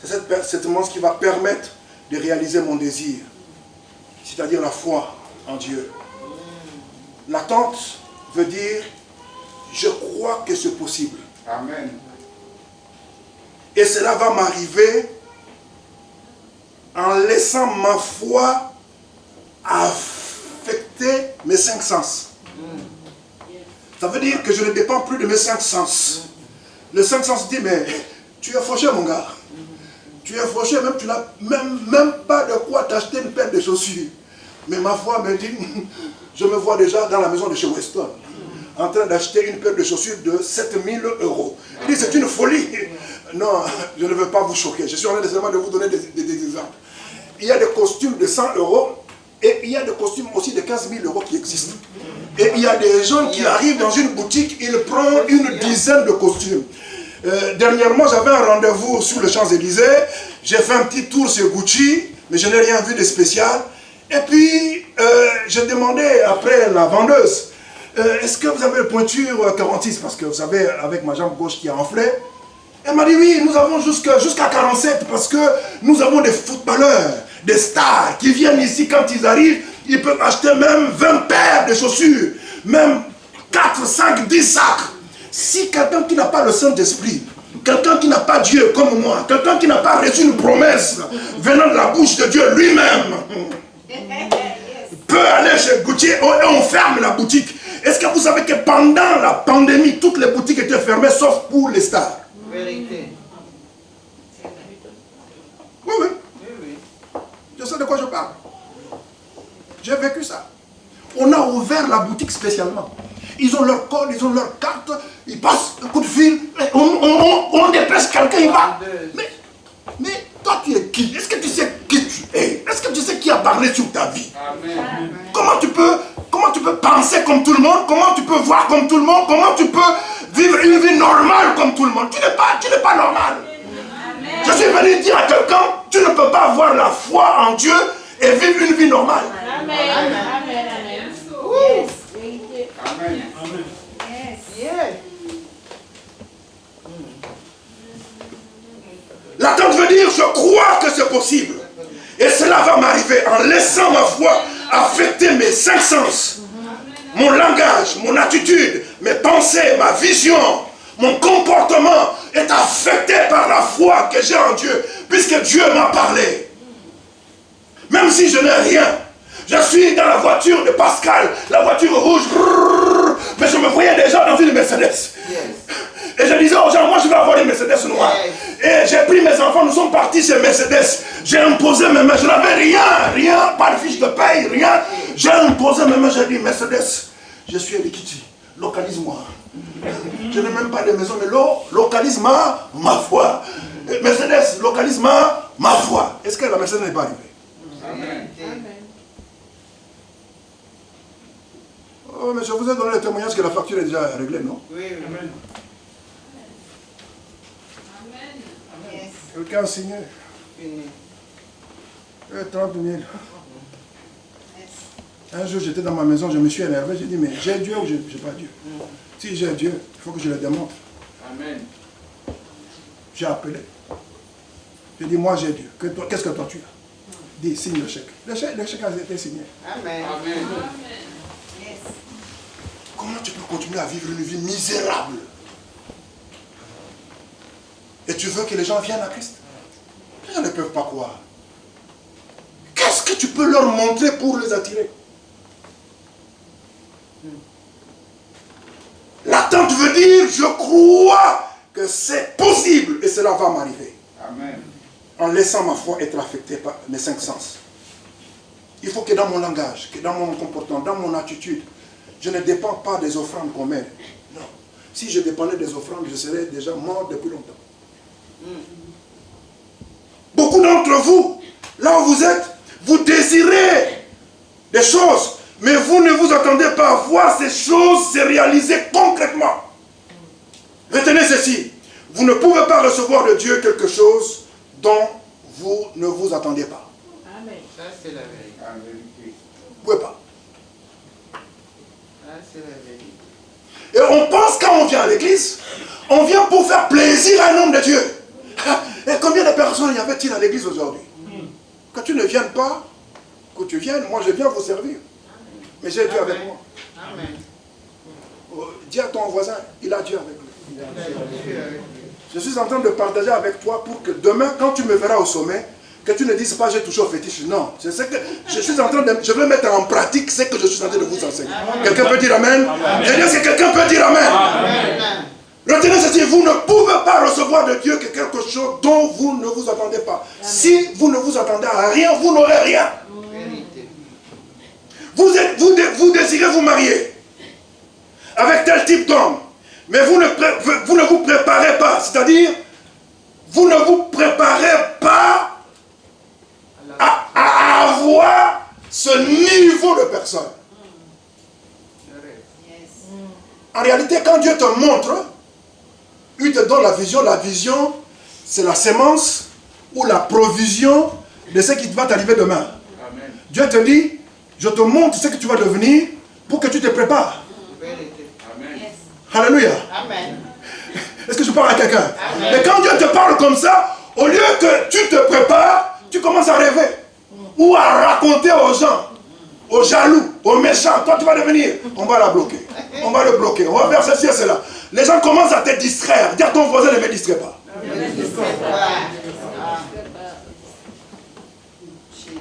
C'est cette sémence qui va permettre de réaliser mon désir. C'est-à-dire la foi en Dieu. L'attente veut dire, je crois que c'est possible. Amen. Et cela va m'arriver en laissant ma foi affecter mes 5 sens. Ça veut dire que je ne dépends plus de mes 5 sens. Le 5 sens dit, mais tu es fauché mon gars. Tu es fauché, même tu n'as même pas de quoi t'acheter une paire de chaussures. Mais ma foi me dit, je me vois déjà dans la maison de chez Weston, en train d'acheter une paire de chaussures de 7000 €. Il dit, c'est une folie. Non, je ne veux pas vous choquer. Je suis en train seulement de vous donner des exemples. Il y a des costumes de 100 € et il y a des costumes aussi de 15 000 € qui existent. Et il y a des gens qui arrivent dans une boutique, ils prennent une dizaine de costumes. Dernièrement, j'avais un rendez-vous sur le Champs-Élysées. J'ai fait un petit tour sur Gucci, mais je n'ai rien vu de spécial. Et puis, j'ai demandé après la vendeuse, est-ce que vous avez une pointure 46? Parce que vous savez, avec ma jambe gauche qui a enflé. Elle m'a dit, oui, nous avons jusqu'à 47 parce que nous avons des footballeurs, des stars qui viennent ici quand ils arrivent, ils peuvent acheter même 20 paires de chaussures, même 4, 5, 10 sacs. Si quelqu'un qui n'a pas le Saint-Esprit, quelqu'un qui n'a pas Dieu comme moi, quelqu'un qui n'a pas reçu une promesse venant de la bouche de Dieu lui-même, peut aller chez Gucci et on ferme la boutique. Est-ce que vous savez que pendant la pandémie, toutes les boutiques étaient fermées sauf pour les stars? Vérité. Oui, oui. Oui, oui. Je sais de quoi je parle. J'ai vécu ça. On a ouvert la boutique spécialement. Ils ont leur code, ils ont leur carte, ils passent un coup de fil, on dépêche quelqu'un, il va. Mais toi, tu es qui? Est-ce que tu sais qui tu es? Est-ce que tu sais qui a parlé sur ta vie? Amen. Comment tu peux penser comme tout le monde? Comment tu peux voir comme tout le monde? Comment tu peux vivre une vie normale comme tout le monde? Tu n'es pas normal. Amen. Je suis venu dire à quelqu'un, tu ne peux pas avoir la foi en Dieu et vivre une vie normale. Amen. Amen. Amen. Yes. Amen. Amen. Yes. Yeah. L'attente veut dire, je crois que c'est possible. Et cela va m'arriver en laissant ma foi affecter mes cinq sens. Mon langage, mon attitude, mes pensées, ma vision, mon comportement est affecté par la foi que j'ai en Dieu, puisque Dieu m'a parlé. Même si je n'ai rien, je suis dans la voiture de Pascal, la voiture rouge, mais je me voyais déjà dans une Mercedes. Yes. Et je disais aux gens, moi je vais avoir une Mercedes noire. Et j'ai pris mes enfants, nous sommes partis chez Mercedes. J'ai imposé mes mains, je n'avais rien, pas de fiche de paye, rien. J'ai imposé mes mains, j'ai dit, Mercedes, je suis Elikiti, localise-moi. Je n'ai même pas de maison, mais localise-moi ma foi. Mercedes, localise-moi ma foi. Est-ce que la Mercedes n'est pas arrivée? Amen. Oh, mais je vous ai donné le témoignage que la facture est déjà réglée, non? Oui, oui. Amen. Yes. Quelqu'un a signé Fini. 30 000. Yes. Un jour, j'étais dans ma maison, je me suis énervé, j'ai dit, mais j'ai Dieu ou je n'ai pas Dieu? Si j'ai Dieu, il faut que je le démontre. Amen. J'ai appelé. J'ai dit, moi j'ai Dieu. Qu'est-ce que toi tu as? Dis, signe le chèque. Le chèque a été signé. Amen. Amen. Yes. Comment tu peux continuer à vivre une vie misérable? Et tu veux que les gens viennent à Christ? Les gens ne peuvent pas croire. Qu'est-ce que tu peux leur montrer pour les attirer? L'attente veut dire, je crois que c'est possible et cela va m'arriver. Amen. En laissant ma foi être affectée par mes cinq sens. Il faut que dans mon langage, que dans mon comportement, dans mon attitude, je ne dépends pas des offrandes qu'on met. Non. Si je dépendais des offrandes, je serais déjà mort depuis longtemps. Beaucoup d'entre vous, là où vous êtes, vous désirez des choses, mais vous ne vous attendez pas à voir ces choses se réaliser concrètement. Retenez ceci, vous ne pouvez pas recevoir de Dieu quelque chose dont vous ne vous attendez pas. Amen. Ça, c'est la vérité. La vérité. Vous ne pouvez pas. Ça, c'est la vérité. Et on pense quand on vient à l'église, on vient pour faire plaisir à un homme de Dieu. Et combien de personnes y avait-il à l'église aujourd'hui? Que tu ne viennes pas, que tu viennes, moi je viens vous servir. Mais j'ai Dieu avec moi. Amen. Dis à ton voisin, il a Dieu avec lui. Il a Dieu avec lui. Je suis en train de partager avec toi pour que demain, quand tu me verras au sommet, que tu ne dises pas j'ai touché au fétiche. Non, je sais que je suis en train de, je veux mettre en pratique ce que je suis en train de vous enseigner. Quelqu'un peut dire amen? Je dis, est-ce que quelqu'un peut dire amen? Amen. Retenez ceci, vous ne pouvez pas recevoir de Dieu que quelque chose dont vous ne vous attendez pas. Si vous ne vous attendez à rien, vous n'aurez rien. Vérité. Vous désirez vous marier avec tel type d'homme, mais vous ne vous préparez pas, c'est-à-dire, vous ne vous préparez pas à avoir ce niveau de personne. Yes. En réalité, quand Dieu te montre, il te donne la vision, c'est la sémence ou la provision de ce qui va t'arriver demain. Amen. Dieu te dit, je te montre ce que tu vas devenir pour que tu te prépares. Vérité. Amen. Yes. Alléluia. Amen. Est-ce que je parle à quelqu'un? Mais quand Dieu te parle comme ça, au lieu que tu te prépares, tu commences à rêver. Ou à raconter aux gens, aux jaloux, aux méchants. Toi, tu vas devenir. On va la bloquer. On va le bloquer. On va faire ceci et cela. Les gens commencent à te distraire. Dis à ton voisin, ne me distrais pas. Ne me distrais pas. Ah. Jesus.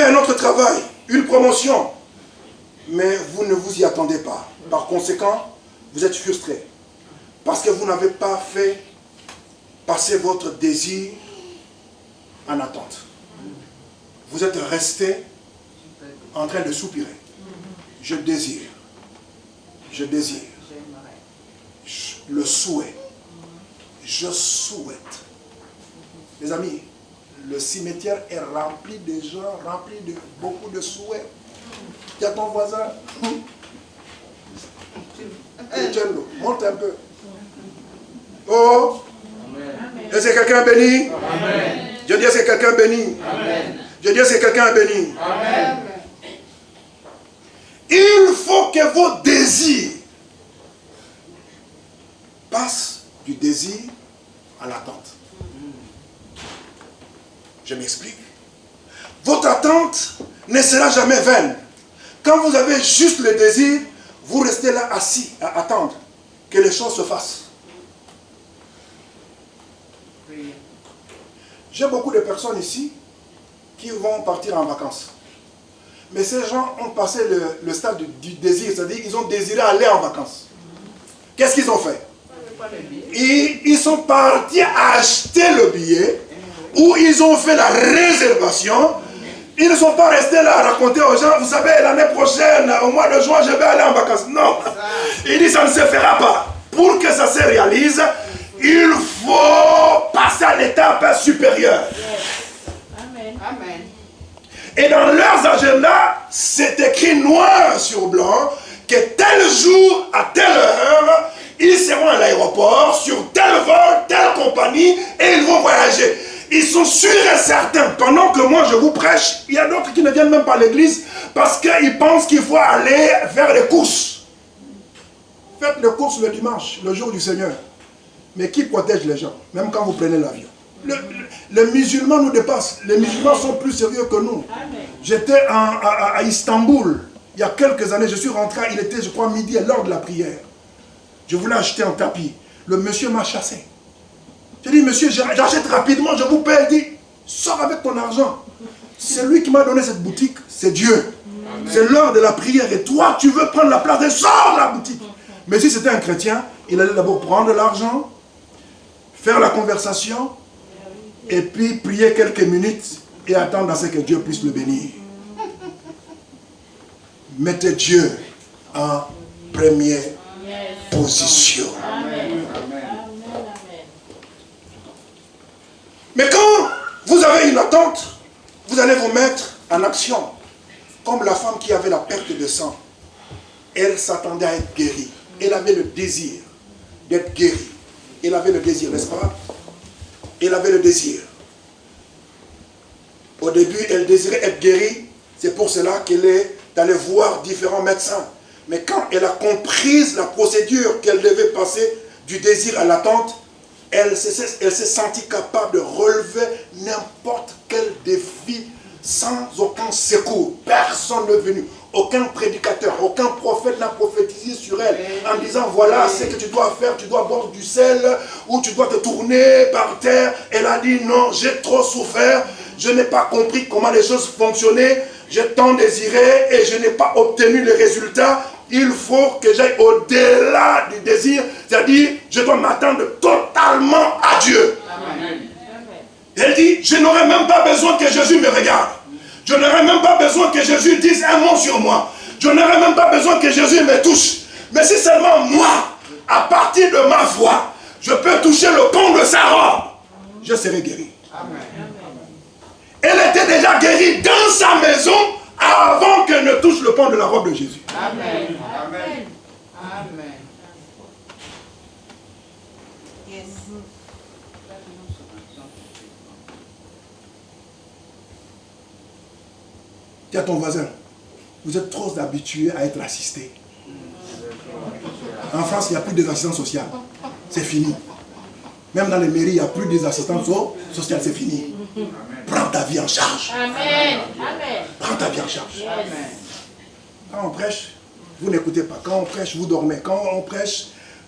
trouver un autre travail, une promotion, mais vous ne vous y attendez pas. Par conséquent, vous êtes frustré parce que vous n'avez pas fait passer votre désir en attente. Vous êtes resté en train de soupirer. Je désire. Je désire. Le souhait. Je souhaite. Les amis, le cimetière est rempli de gens, rempli de beaucoup de souhaits. Il y a ton voisin. Tiens-le, monte un peu. Oh! Est-ce que quelqu'un est béni? Amen. Je dis, est-ce que quelqu'un est béni? Amen. Je dis, est-ce que quelqu'un est béni? Amen. Il faut que vos désirs passent du désir à l'attente. Je m'explique. Votre attente ne sera jamais vaine. Quand vous avez juste le désir, vous restez là assis à attendre que les choses se fassent. J'ai beaucoup de personnes ici qui vont partir en vacances. Mais ces gens ont passé le stade du désir, c'est-à-dire qu'ils ont désiré aller en vacances. Qu'est-ce qu'ils ont fait? Ils sont partis acheter le billet, ou ils ont fait la réservation. Ils ne sont pas restés là à raconter aux gens, vous savez, l'année prochaine, au mois de juin, je vais aller en vacances. Non. Ils disent, ça ne se fera pas. Pour que ça se réalise, il faut passer à l'étape supérieure. Amen. Amen. Et dans leurs agendas, c'est écrit noir sur blanc que tel jour, à telle heure, ils seront à l'aéroport, sur tel vol, telle compagnie, et ils vont voyager. Ils sont sûrs et certains. Pendant que moi je vous prêche, il y a d'autres qui ne viennent même pas à l'église parce qu'ils pensent qu'il faut aller faire les courses. Faites les courses le dimanche, le jour du Seigneur. Mais qui protège les gens, même quand vous prenez l'avion? Les musulmans nous dépassent. Les musulmans sont plus sérieux que nous. J'étais à Istanbul, il y a quelques années. Je suis rentré, il était, je crois, midi, à l'heure de la prière. Je voulais acheter un tapis. Le monsieur m'a chassé. J'ai dit, monsieur, j'achète rapidement, je vous paye. Il dit, sors avec ton argent. C'est lui qui m'a donné cette boutique, c'est Dieu. C'est l'heure de la prière. Et toi, tu veux prendre la place et sors de la boutique. Mais si c'était un chrétien, il allait d'abord prendre l'argent, faire la conversation, et puis prier quelques minutes et attendre à ce que Dieu puisse le bénir. Mettez Dieu en première position. Amen. Mais quand vous avez une attente, vous allez vous mettre en action. Comme la femme qui avait la perte de sang. Elle s'attendait à être guérie. Elle avait le désir d'être guérie. Elle avait le désir, n'est-ce pas? Elle avait le désir. Au début, elle désirait être guérie. C'est pour cela qu'elle est allée voir différents médecins. Mais quand elle a compris la procédure qu'elle devait passer du désir à l'attente, elle s'est sentie capable de relever n'importe quel défi sans aucun secours. Personne n'est venu. Aucun prédicateur, aucun prophète n'a prophétisé sur elle en disant voilà ce que tu dois faire, tu dois boire du sel ou tu dois te tourner par terre. Elle a dit non, j'ai trop souffert, je n'ai pas compris comment les choses fonctionnaient, j'ai tant désiré et je n'ai pas obtenu les résultats. Il faut que j'aille au-delà du désir, c'est-à-dire je dois m'attendre totalement à Dieu. Amen. Elle dit je n'aurai même pas besoin que Jésus me regarde. Je n'aurai même pas besoin que Jésus dise un mot sur moi. Je n'aurai même pas besoin que Jésus me touche. Mais si seulement moi, à partir de ma foi, je peux toucher le pont de sa robe, je serai guéri. Amen. Elle était déjà guérie dans sa maison avant qu'elle ne touche le pont de la robe de Jésus. Amen. Amen. Amen. Yes. Dis à ton voisin, vous êtes trop habitués à être assistés. En France, il n'y a plus d'assistance sociale. C'est fini. Même dans les mairies, il n'y a plus d'assistance sociale. C'est fini. Prends ta vie en charge. Amen. Amen. Prends ta vie en charge. Yes. Quand on prêche, vous n'écoutez pas. Quand on prêche, vous dormez. Quand on prêche,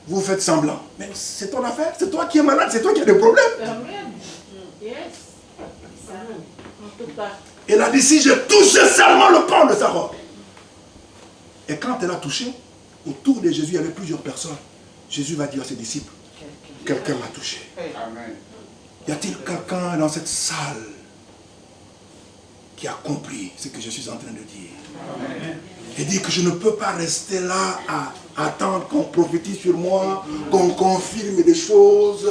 vous faites semblant. Mais c'est ton affaire. C'est toi qui es malade. C'est toi qui as des problèmes. Amen. Yes. En tout cas. Elle a dit, si je touchais seulement le pan de sa robe. Et quand elle a touché, autour de Jésus, il y avait plusieurs personnes. Jésus va dire à ses disciples, quelqu'un m'a touché. Amen. Y a-t-il quelqu'un dans cette salle qui a compris ce que je suis en train de dire? Amen. Il dit que je ne peux pas rester là à attendre qu'on prophétise sur moi, qu'on confirme des choses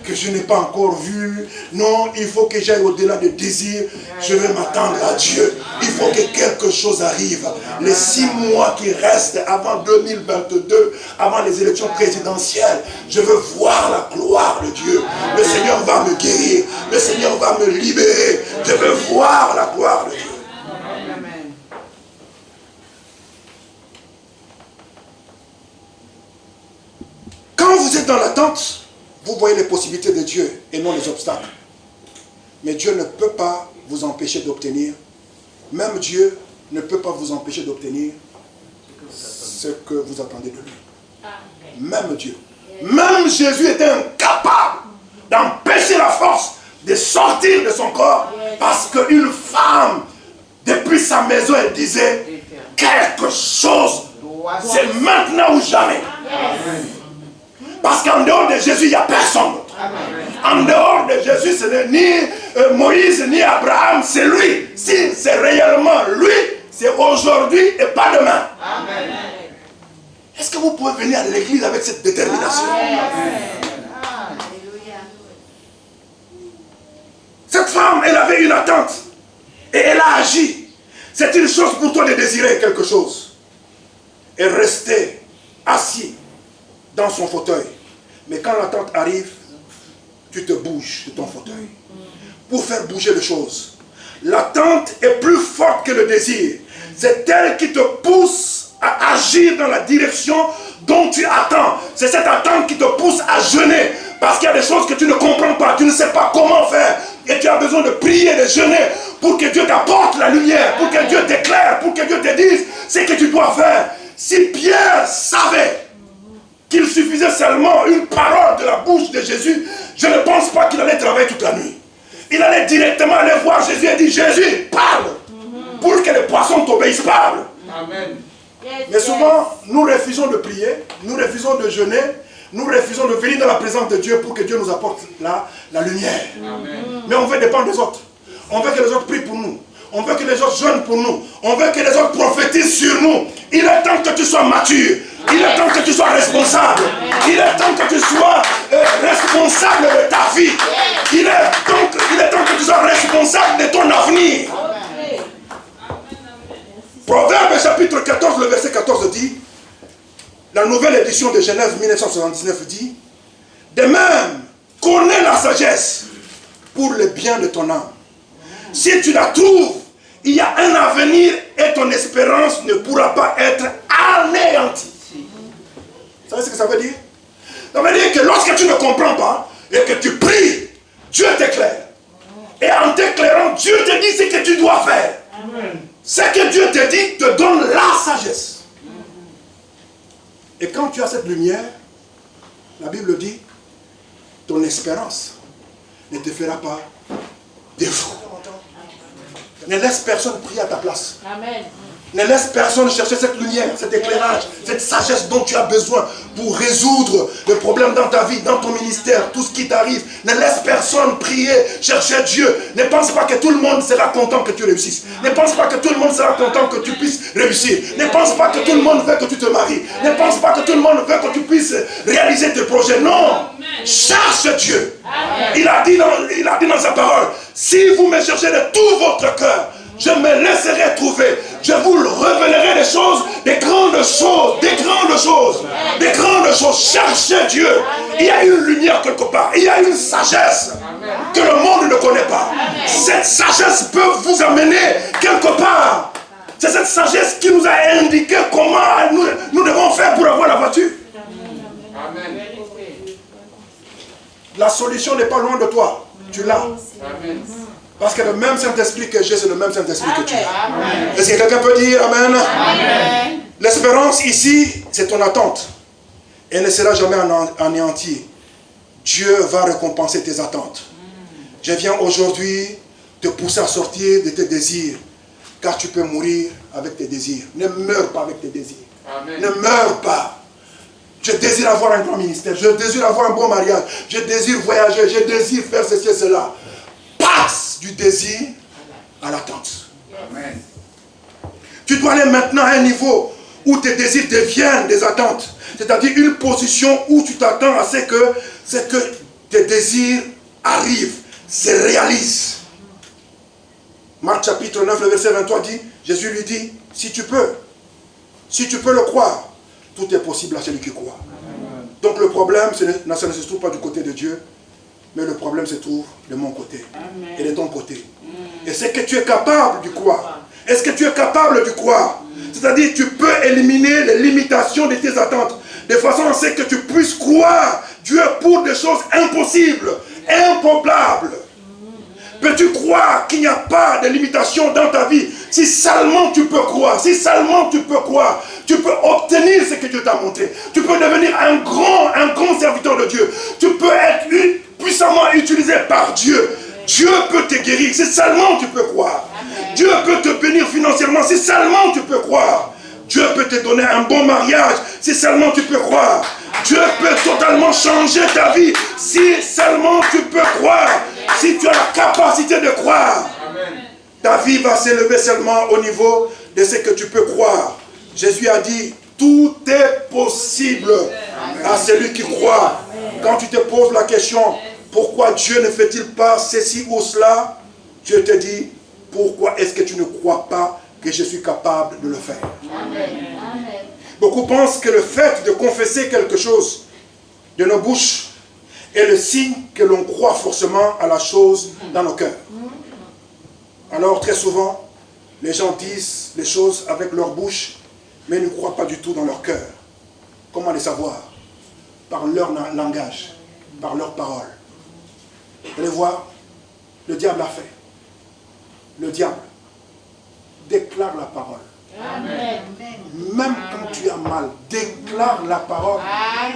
que je n'ai pas encore vues. Non, il faut que j'aille au-delà des désirs. Je vais m'attendre à Dieu. Il faut que quelque chose arrive. Les 6 mois qui restent avant 2022, avant les élections présidentielles, je veux voir la gloire de Dieu. Le Seigneur va me guérir. Le Seigneur va me libérer. Je veux voir la gloire de Dieu. Quand vous êtes dans l'attente, vous voyez les possibilités de Dieu et non les obstacles. Mais Dieu ne peut pas vous empêcher d'obtenir. Même Dieu ne peut pas vous empêcher d'obtenir ce que vous attendez de lui. Même Dieu. Même Jésus était incapable d'empêcher la force de sortir de son corps parce qu'une femme, depuis sa maison, elle disait quelque chose, c'est maintenant ou jamais. Parce qu'en dehors de Jésus, il n'y a personne. En dehors de Jésus, ce n'est ni Moïse, ni Abraham, c'est lui. Si c'est réellement lui, c'est aujourd'hui et pas demain. Est-ce que vous pouvez venir à l'église avec cette détermination? Cette femme, elle avait une attente. Et elle a agi. C'est une chose pour toi de désirer quelque chose. Et rester assis dans son fauteuil. Mais quand l'attente arrive, tu te bouges de ton fauteuil. Pour faire bouger les choses. L'attente est plus forte que le désir. C'est elle qui te pousse à agir dans la direction dont tu attends. C'est cette attente qui te pousse à jeûner. Parce qu'il y a des choses que tu ne comprends pas. Tu ne sais pas comment faire. Et tu as besoin de prier, de jeûner pour que Dieu t'apporte la lumière. Pour que Dieu t'éclaire. Pour que Dieu te dise ce que tu dois faire. Si Pierre savait qu'il suffisait seulement une parole de la bouche de Jésus, je ne pense pas qu'il allait travailler toute la nuit. Il allait directement aller voir Jésus et dire, Jésus, parle, pour que les poissons t'obéissent, parle. Amen. Mais souvent, nous refusons de prier, nous refusons de jeûner, nous refusons de venir dans la présence de Dieu pour que Dieu nous apporte la lumière. Amen. Mais on veut dépendre des autres. On veut que les autres prient pour nous. On veut que les autres jeûnent pour nous. On veut que les autres prophétisent sur nous. Il est temps que tu sois mature. Il est temps que tu sois responsable. Il est temps que tu sois responsable de ta vie. Il est temps que tu sois responsable de ton avenir. Proverbe chapitre 14, le verset 14 dit, la nouvelle édition de Genève 1979 dit, de même, connais la sagesse pour le bien de ton âme. Si tu la trouves, il y a un avenir et ton espérance ne pourra pas être anéantie. Vous savez ce que ça veut dire? Ça veut dire que lorsque tu ne comprends pas et que tu pries, Dieu t'éclaire. Et en t'éclairant, Dieu te dit ce que tu dois faire. Amen. Ce que Dieu te dit te donne la sagesse. Et quand tu as cette lumière, la Bible dit, ton espérance ne te fera pas défaut. Ne laisse personne prier à ta place. Amen. Ne laisse personne chercher cette lumière, cet éclairage, cette sagesse dont tu as besoin pour résoudre les problèmes dans ta vie, dans ton ministère, tout ce qui t'arrive. Ne laisse personne prier, chercher Dieu. Ne pense pas que tout le monde sera content que tu réussisses. Ne pense pas que tout le monde sera content que tu puisses réussir. Ne pense pas que tout le monde veut que tu te maries. Ne pense pas que tout le monde veut que tu puisses réaliser tes projets. Non. Cherche Dieu. Il a dit dans sa parole, si vous me cherchez de tout votre cœur, je me laisserai trouver. Je vous révélerai des choses, des grandes choses, des grandes choses, des grandes choses. Cherchez Dieu. Il y a une lumière quelque part. Il y a une sagesse que le monde ne connaît pas. Cette sagesse peut vous amener quelque part. C'est cette sagesse qui nous a indiqué comment nous devons faire pour avoir la voiture. Amen. La solution n'est pas loin de toi. Tu l'as. Amen. Parce que le même Saint-Esprit que j'ai, c'est le même Saint-Esprit que tu as. Est-ce que quelqu'un peut dire Amen? Amen. L'espérance ici, c'est ton attente. Elle ne sera jamais anéantie. Dieu va récompenser tes attentes. Je viens aujourd'hui te pousser à sortir de tes désirs. Car tu peux mourir avec tes désirs. Ne meurs pas avec tes désirs. Amen. Ne meurs pas. Je désire avoir un grand ministère. Je désire avoir un bon mariage. Je désire voyager. Je désire faire ceci et cela. Passe du désir à l'attente. Amen. Tu dois aller maintenant à un niveau où tes désirs deviennent des attentes. C'est-à-dire une position où tu t'attends à ce que tes désirs arrivent, se réalisent. Marc chapitre 9, le verset 23 dit, Jésus lui dit, si tu peux le croire, tout est possible à celui qui croit. Donc le problème, ça ne se trouve pas du côté de Dieu, mais le problème se trouve de mon côté et de ton côté. Et c'est que tu es capable de croire. Est-ce que tu es capable de croire? C'est-à-dire tu peux éliminer les limitations de tes attentes, de façon à ce que tu puisses croire Dieu pour des choses impossibles, improbables. Peux-tu croire qu'il n'y a pas de limitation dans ta vie? Si seulement tu peux croire, si seulement tu peux croire, tu peux obtenir ce que Dieu t'a montré. Tu peux devenir un grand serviteur de Dieu. Tu peux être puissamment utilisé par Dieu. Dieu peut te guérir si seulement tu peux croire. Dieu peut te bénir financièrement si seulement tu peux croire. Dieu peut te donner un bon mariage si seulement tu peux croire. Dieu peut totalement changer ta vie si seulement tu peux croire. Si tu as la capacité de croire, ta vie va s'élever seulement au niveau de ce que tu peux croire. Jésus a dit, tout est possible à celui qui croit. Quand tu te poses la question, pourquoi Dieu ne fait-il pas ceci ou cela? Dieu te dit, pourquoi est-ce que tu ne crois pas que je suis capable de le faire? Beaucoup pensent que le fait de confesser quelque chose de nos bouches est le signe que l'on croit forcément à la chose dans nos cœurs. Alors très souvent, les gens disent les choses avec leur bouche, mais ne croient pas du tout dans leur cœur. Comment les savoir? Par leur langage, par leurs paroles. Vous allez voir, le diable a fait. Le diable déclare la parole. Amen. Même quand tu as mal, déclare la parole.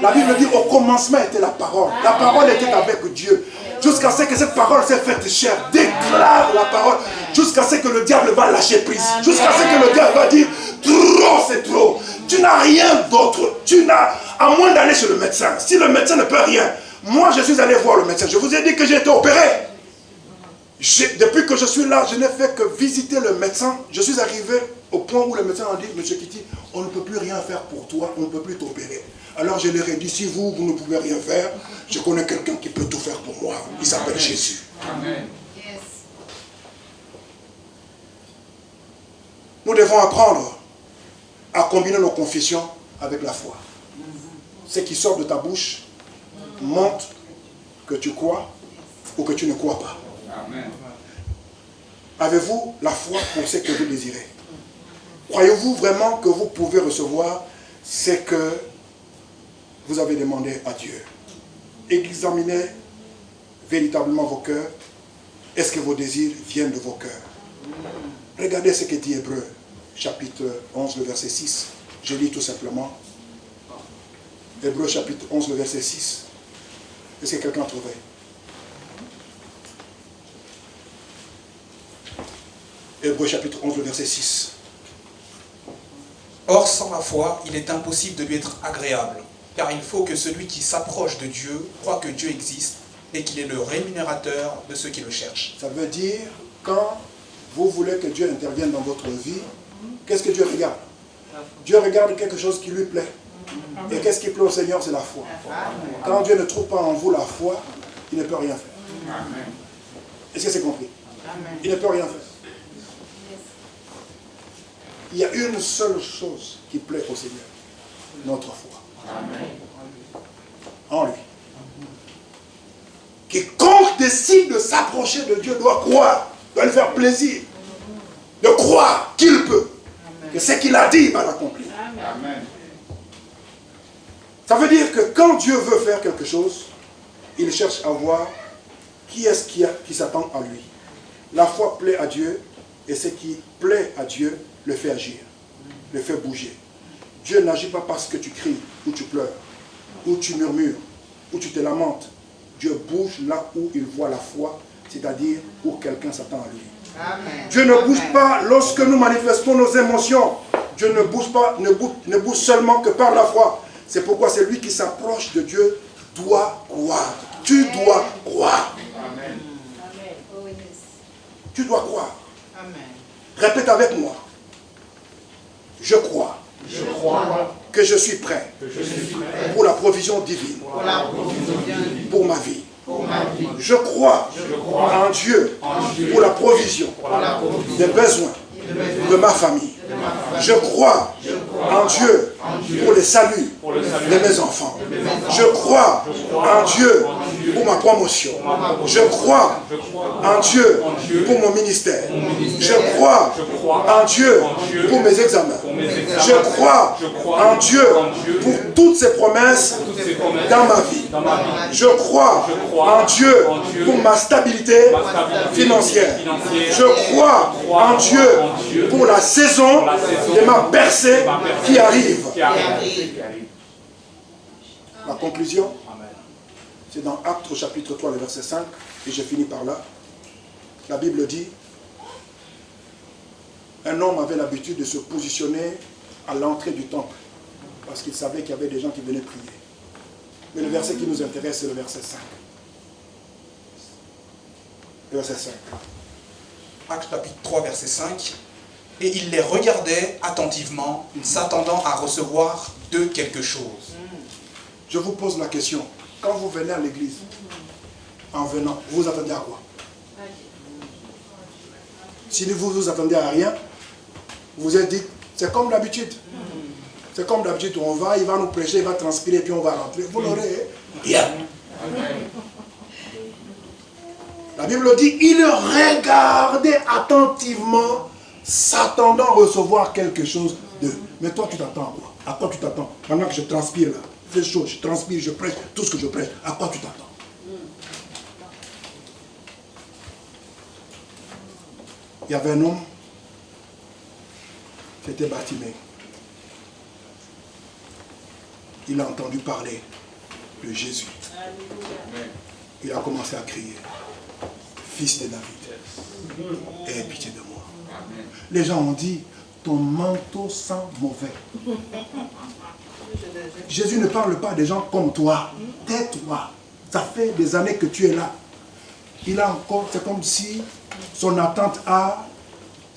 La Bible dit au commencement était la parole. La parole était avec Dieu. Jusqu'à ce que cette parole s'est faite chair. Déclare la parole. Jusqu'à ce que le diable va lâcher prise. Jusqu'à ce que le diable va dire trop c'est trop. Tu n'as rien d'autre. Tu n'as, à moins d'aller chez le médecin. Si le médecin ne peut rien. Moi je suis allé voir le médecin. Je vous ai dit que j'ai été opéré. Depuis que je suis là, je n'ai fait que visiter le médecin. Je suis arrivé au point où le médecin a dit, Monsieur Kitty, on ne peut plus rien faire pour toi, on ne peut plus t'opérer. Alors je leur ai dit, si vous ne pouvez rien faire, je connais quelqu'un qui peut tout faire pour moi. Il s'appelle Jésus. Amen. Nous devons apprendre à combiner nos confessions avec la foi. Ce qui sort de ta bouche montre que tu crois ou que tu ne crois pas. Amen. Avez-vous la foi pour ce que vous désirez? Croyez-vous vraiment que vous pouvez recevoir ce que vous avez demandé à Dieu? Examinez véritablement vos cœurs. Est-ce que vos désirs viennent de vos cœurs? Regardez ce que dit Hébreux, chapitre 11, le verset 6. Je lis tout simplement. Hébreux, chapitre 11, le verset 6. Est-ce que quelqu'un a trouvé? Hébreux, chapitre 11, le verset 6. Or, sans la foi, il est impossible de lui être agréable, car il faut que celui qui s'approche de Dieu croit que Dieu existe et qu'il est le rémunérateur de ceux qui le cherchent. Ça veut dire, quand vous voulez que Dieu intervienne dans votre vie, qu'est-ce que Dieu regarde? Dieu regarde quelque chose qui lui plaît. Et qu'est-ce qui plaît au Seigneur? C'est la foi. Quand Dieu ne trouve pas en vous la foi, il ne peut rien faire. Est-ce que c'est compris? Il ne peut rien faire. Il y a une seule chose qui plaît au Seigneur, notre foi. En lui. Quiconque décide de s'approcher de Dieu doit croire, doit lui faire plaisir, de croire qu'il peut, que ce qu'il a dit, il va l'accomplir. Amen. Ça veut dire que quand Dieu veut faire quelque chose, il cherche à voir qui est-ce qui s'attend à lui. La foi plaît à Dieu, et ce qui plaît à Dieu le fait agir, le fait bouger. Dieu n'agit pas parce que tu cries, ou tu pleures, ou tu murmures, ou tu te lamentes. Dieu bouge là où il voit la foi c'est-à-dire où quelqu'un s'attend à lui. Amen. Dieu ne bouge pas lorsque nous manifestons nos émotions. Dieu ne bouge pas, ne bouge seulement que par la foi. C'est pourquoi celui qui s'approche de Dieu doit croire. Tu dois croire. Amen. Tu dois croire. Amen. Répète avec moi. Je crois. Je crois Que je suis prêt que je suis prêt pour la provision divine, Pour la provision divine, pour ma vie. pour ma vie. Je crois en Dieu pour la provision des besoins de ma famille. Je crois en Dieu pour le salut de mes enfants. Je crois en Dieu pour ma promotion. Je crois en Dieu pour mon ministère. Je crois en Dieu pour mes examens. Je crois en Dieu pour toutes ces promesses dans ma vie. Je crois en Dieu pour ma stabilité financière. Je crois en Dieu pour la saison de ma percée qui arrive. La conclusion, c'est dans Actes au chapitre 3, le verset 5, et je finis par là. La Bible dit, un homme avait l'habitude de se positionner à l'entrée du temple, parce qu'il savait qu'il y avait des gens qui venaient prier. Mais le verset qui nous intéresse, c'est le verset 5. Le verset 5. Actes chapitre 3, verset 5. Et il les regardait attentivement, s'attendant à recevoir d'eux quelque chose. Je vous pose la question. Quand vous venez à l'église, en venant, vous vous attendez à quoi? Si vous vous attendez à rien, vous vous êtes dit, c'est comme d'habitude. C'est comme d'habitude, on va, il va nous prêcher, il va transpirer, puis on va rentrer. Vous n'aurez rien. La Bible dit, il regardait attentivement, s'attendant à recevoir quelque chose d'eux. Mais toi, tu t'attends à quoi? À quoi tu t'attends? Pendant que je transpire là, fais chaud, je transpire, je prêche, tout ce que je prêche, à quoi tu t'attends? Il y avait un homme, c'était Bartimée. Il a entendu parler de Jésus. Il a commencé à crier, Fils de David, aie pitié de moi. Les gens ont dit, ton manteau sent mauvais. Jésus ne parle pas des gens comme toi. Tais-toi. Ça fait des années que tu es là. Il a encore, c'est comme si son attente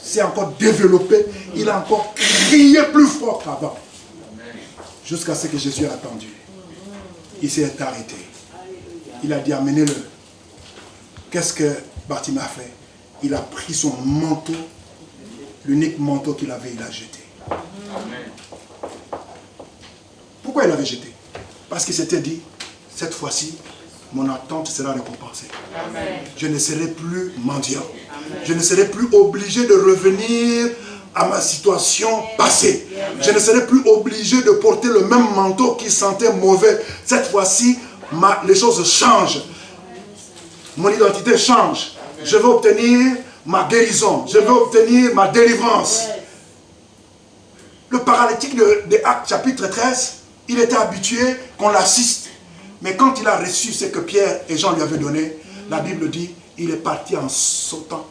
s'est encore développée. Il a encore crié plus fort qu'avant. Jusqu'à ce que Jésus a attendu. Il s'est arrêté. Il a dit, amenez-le. Qu'est-ce que Bartimée a fait? Il a pris son manteau, l'unique manteau qu'il avait, il l'a jeté. Pourquoi il l'avait jeté? Parce qu'il s'était dit, cette fois-ci, mon attente sera récompensée. Je ne serai plus mendiant. Je ne serai plus obligé de revenir à ma situation passée. Je ne serai plus obligé de porter le même manteau qui sentait mauvais. Cette fois-ci, les choses changent. Mon identité change. Je vais obtenir ma guérison. Je vais obtenir ma délivrance. Le paralytique de Actes chapitre 13, il était habitué qu'on l'assiste. Mais quand il a reçu ce que Pierre et Jean lui avaient donné, la Bible dit, il est parti en sautant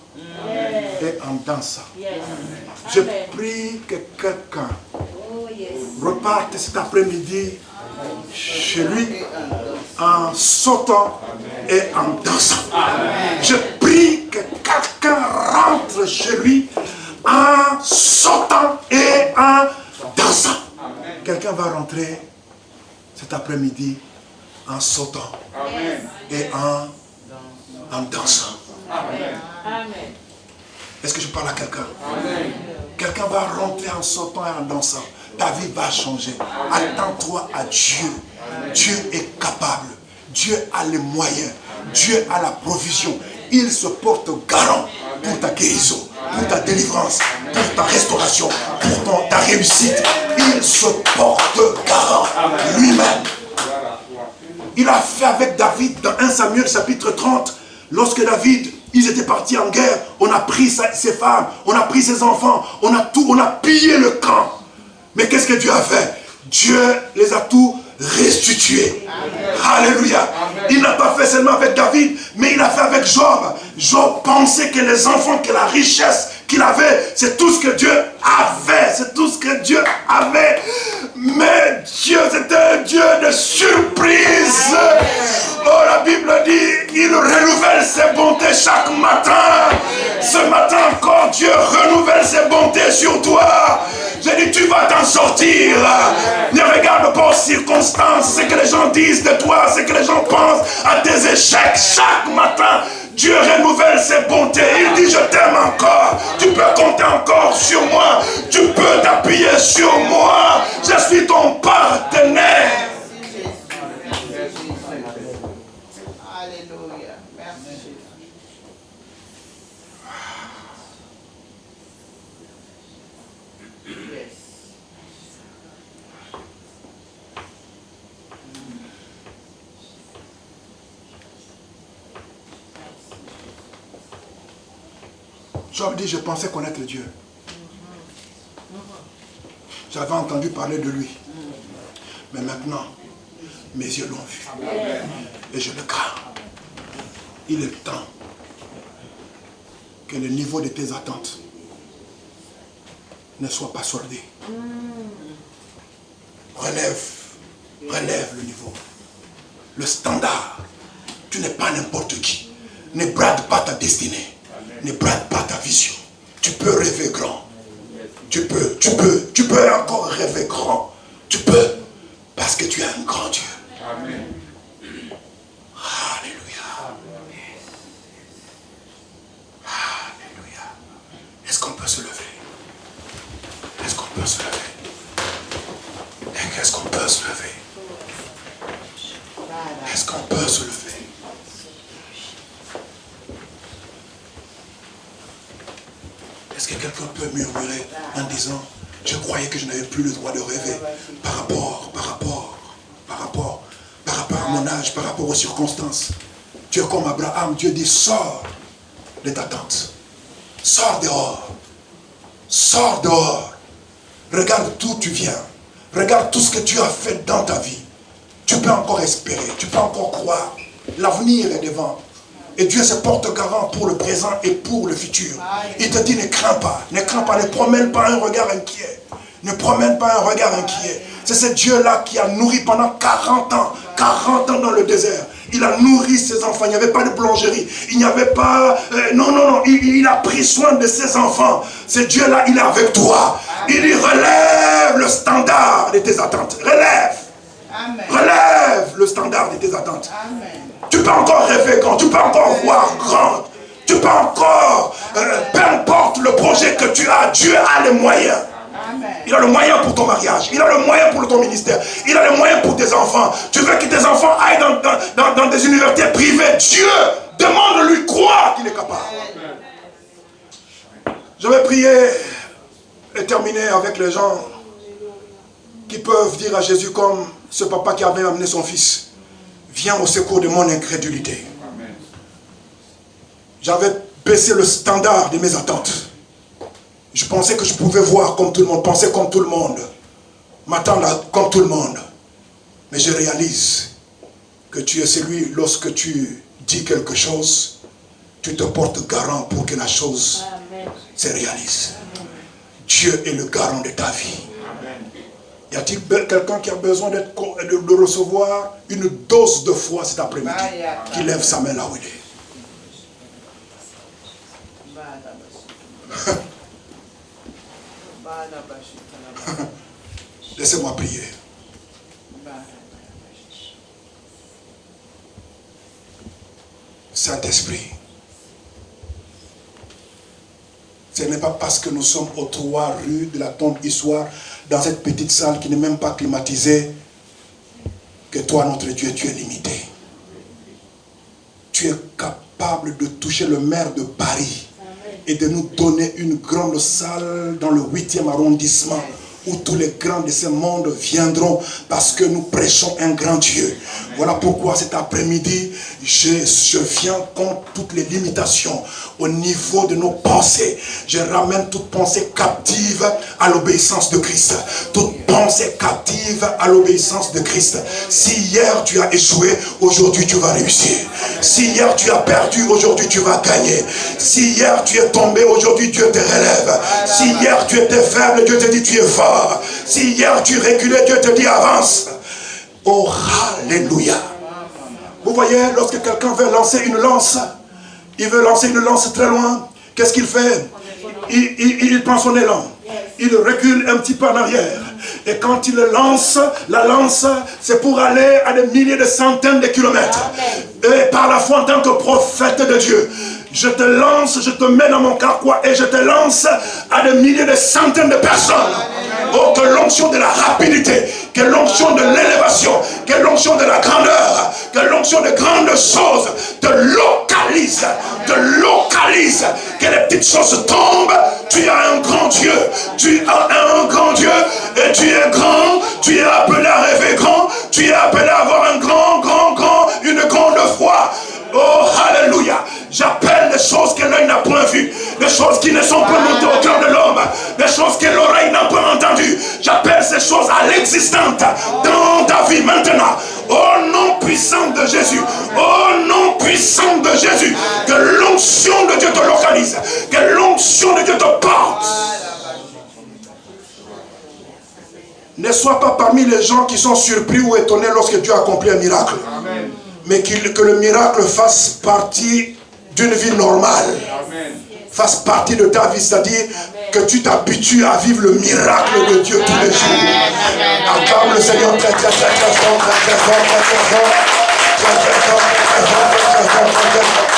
et en dansant. Je prie que quelqu'un reparte cet après-midi chez lui en sautant et en dansant. Je prie que quelqu'un rentre chez lui en sautant et en dansant. Quelqu'un va rentrer cet après-midi en sautant et en dansant. Est-ce que je parle à quelqu'un? Quelqu'un va rentrer en sautant et en dansant. Ta vie va changer. Attends-toi à Dieu. Dieu est capable. Dieu a les moyens. Dieu a la provision. Il se porte garant pour ta guérison, pour ta délivrance, pour ta restauration, pour ta réussite. Il se porte garant lui-même. Il a fait avec David dans 1 Samuel chapitre 30, lorsque David, ils étaient partis en guerre, on a pris ses femmes, on a pris ses enfants, on a pillé le camp. Mais qu'est-ce que Dieu a fait? Dieu les a tous restitué. Alléluia. Il n'a pas fait seulement avec David, mais il a fait avec Job. Job pensait que les enfants, que la richesse qu'il avait, c'est tout ce que Dieu avait. C'est tout ce que Dieu avait. Mais Dieu, c'était un Dieu de surprise. Oh, la Bible dit, il renouvelle ses bontés chaque matin. Ce matin encore, Dieu renouvelle ses bontés sur toi. J'ai dit, tu vas t'en sortir. Ne regarde pas aux circonstances, ce que les gens disent de toi, ce que les gens pensent à tes échecs. Chaque matin, Dieu renouvelle ses bontés. Il dit, je t'aime encore. Tu peux compter encore sur moi. Tu peux t'appuyer sur moi. Je suis ton partenaire. Alléluia. Merci Jésus. Yes. Job dit, je pensais connaître Dieu. J'avais entendu parler de lui. Mais maintenant, mes yeux l'ont vu. Et je le crains. Il est temps que le niveau de tes attentes ne soit pas soldé. Relève le niveau. Le standard. Tu n'es pas n'importe qui. Ne brade pas ta destinée. Ne brade pas ta vision. Tu peux rêver grand. Tu peux encore rêver grand. Tu peux. Parce que tu es un grand Dieu. Amen. Alléluia. Alléluia. Est-ce qu'on peut se lever? Est-ce qu'on peut se lever? Est-ce qu'on peut se lever? Est-ce qu'on peut se lever? Est-ce que quelqu'un peut murmurer en disant, je croyais que je n'avais plus le droit de rêver par rapport à mon âge, par rapport aux circonstances. Tu es comme Abraham, Dieu dit, sors de ta tente. Sors dehors. Sors dehors. Regarde d'où tu viens. Regarde tout ce que tu as fait dans ta vie. Tu peux encore espérer, tu peux encore croire. L'avenir est devant. Et Dieu se porte garant pour le présent et pour le futur. Il te dit, ne crains pas, ne promène pas un regard inquiet. Ne promène pas un regard inquiet. C'est ce Dieu-là qui a nourri pendant 40 ans dans le désert. Il a nourri ses enfants, il n'y avait pas de boulangerie, il n'y avait pas... non, il a pris soin de ses enfants. Ce Dieu-là, il est avec toi. Il dit, relève le standard de tes attentes. Relève le standard de tes attentes. Amen. Tu peux encore rêver grand, tu peux encore voir grand. Tu peux encore, peu importe le projet que tu as, Dieu a les moyens. Amen. Il a le moyen pour ton mariage, il a le moyen pour ton ministère, il a le moyen pour tes enfants. Tu veux que tes enfants aillent dans des universités privées, Dieu demande-lui, croire qu'il est capable. Je vais prier et terminer avec les gens qui peuvent dire à Jésus comme ce papa qui avait amené son fils, viens au secours de mon incrédulité. J'avais baissé le standard de mes attentes. Je pensais que je pouvais voir comme tout le monde, penser comme tout le monde, m'attendre comme tout le monde. Mais je réalise que tu es celui, lorsque tu dis quelque chose, tu te portes garant pour que la chose se réalise. Dieu est le garant de ta vie. Y a-t-il quelqu'un qui a besoin de recevoir une dose de foi cet après-midi? Qui lève sa main là où il est. Laissez-moi prier. Saint-Esprit, ce n'est pas parce que nous sommes aux 3 rues de la tombe Histoire, dans cette petite salle qui n'est même pas climatisée, que toi, notre Dieu, tu es limité. Tu es capable de toucher le maire de Paris et de nous donner une grande salle dans le 8e arrondissement où tous les grands de ce monde viendront parce que nous prêchons un grand Dieu. Voilà pourquoi cet après-midi, je viens contre toutes les limitations au niveau de nos pensées. Je ramène toute pensée captive à l'obéissance de Christ. Toute pensée captive à l'obéissance de Christ. Si hier tu as échoué, aujourd'hui tu vas réussir. Si hier tu as perdu, aujourd'hui tu vas gagner. Si hier tu es tombé, aujourd'hui Dieu te relève. Si hier tu étais faible, Dieu te dit tu es fort. Si hier tu reculais, Dieu te dit avance. Oh, alléluia. Vous voyez, lorsque quelqu'un veut lancer une lance, il veut lancer une lance très loin, qu'est-ce qu'il fait? Il prend son élan. Il recule un petit peu en arrière. Et quand il lance, la lance, c'est pour aller à des milliers de centaines de kilomètres. Et par la foi en tant que prophète de Dieu, je te lance, je te mets dans mon carquois et je te lance à des milliers de centaines de personnes. Oh, que l'onction de la rapidité, que l'onction de l'élévation, que l'onction de la grandeur, que l'onction de grandes choses te localise, que les petites choses tombent. Tu as un grand Dieu, tu as un grand Dieu et tu es grand, tu es appelé à rêver grand, tu es appelé à avoir une grande foi. Oh, alléluia. J'appelle les choses que l'œil n'a point vues, les choses qui ne sont pas montées au cœur de l'homme, les choses que l'oreille n'a pas entendues. J'appelle ces choses à l'existence dans ta vie maintenant. Au nom puissant de Jésus, au nom puissant de Jésus, que l'onction de Dieu te localise, que l'onction de Dieu te porte. Ne sois pas parmi les gens qui sont surpris ou étonnés lorsque Dieu accomplit un miracle. Amen. Mais que le miracle fasse partie d'une vie normale. Amen. Fasse partie de ta vie, c'est-à-dire que tu t'habitues à vivre le miracle de Dieu tous les jours. Acclame le Seigneur très très très très fort, très très fort, très très fort, très très fort, très très fort, très très fort, très très fort.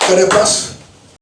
Quelle est place?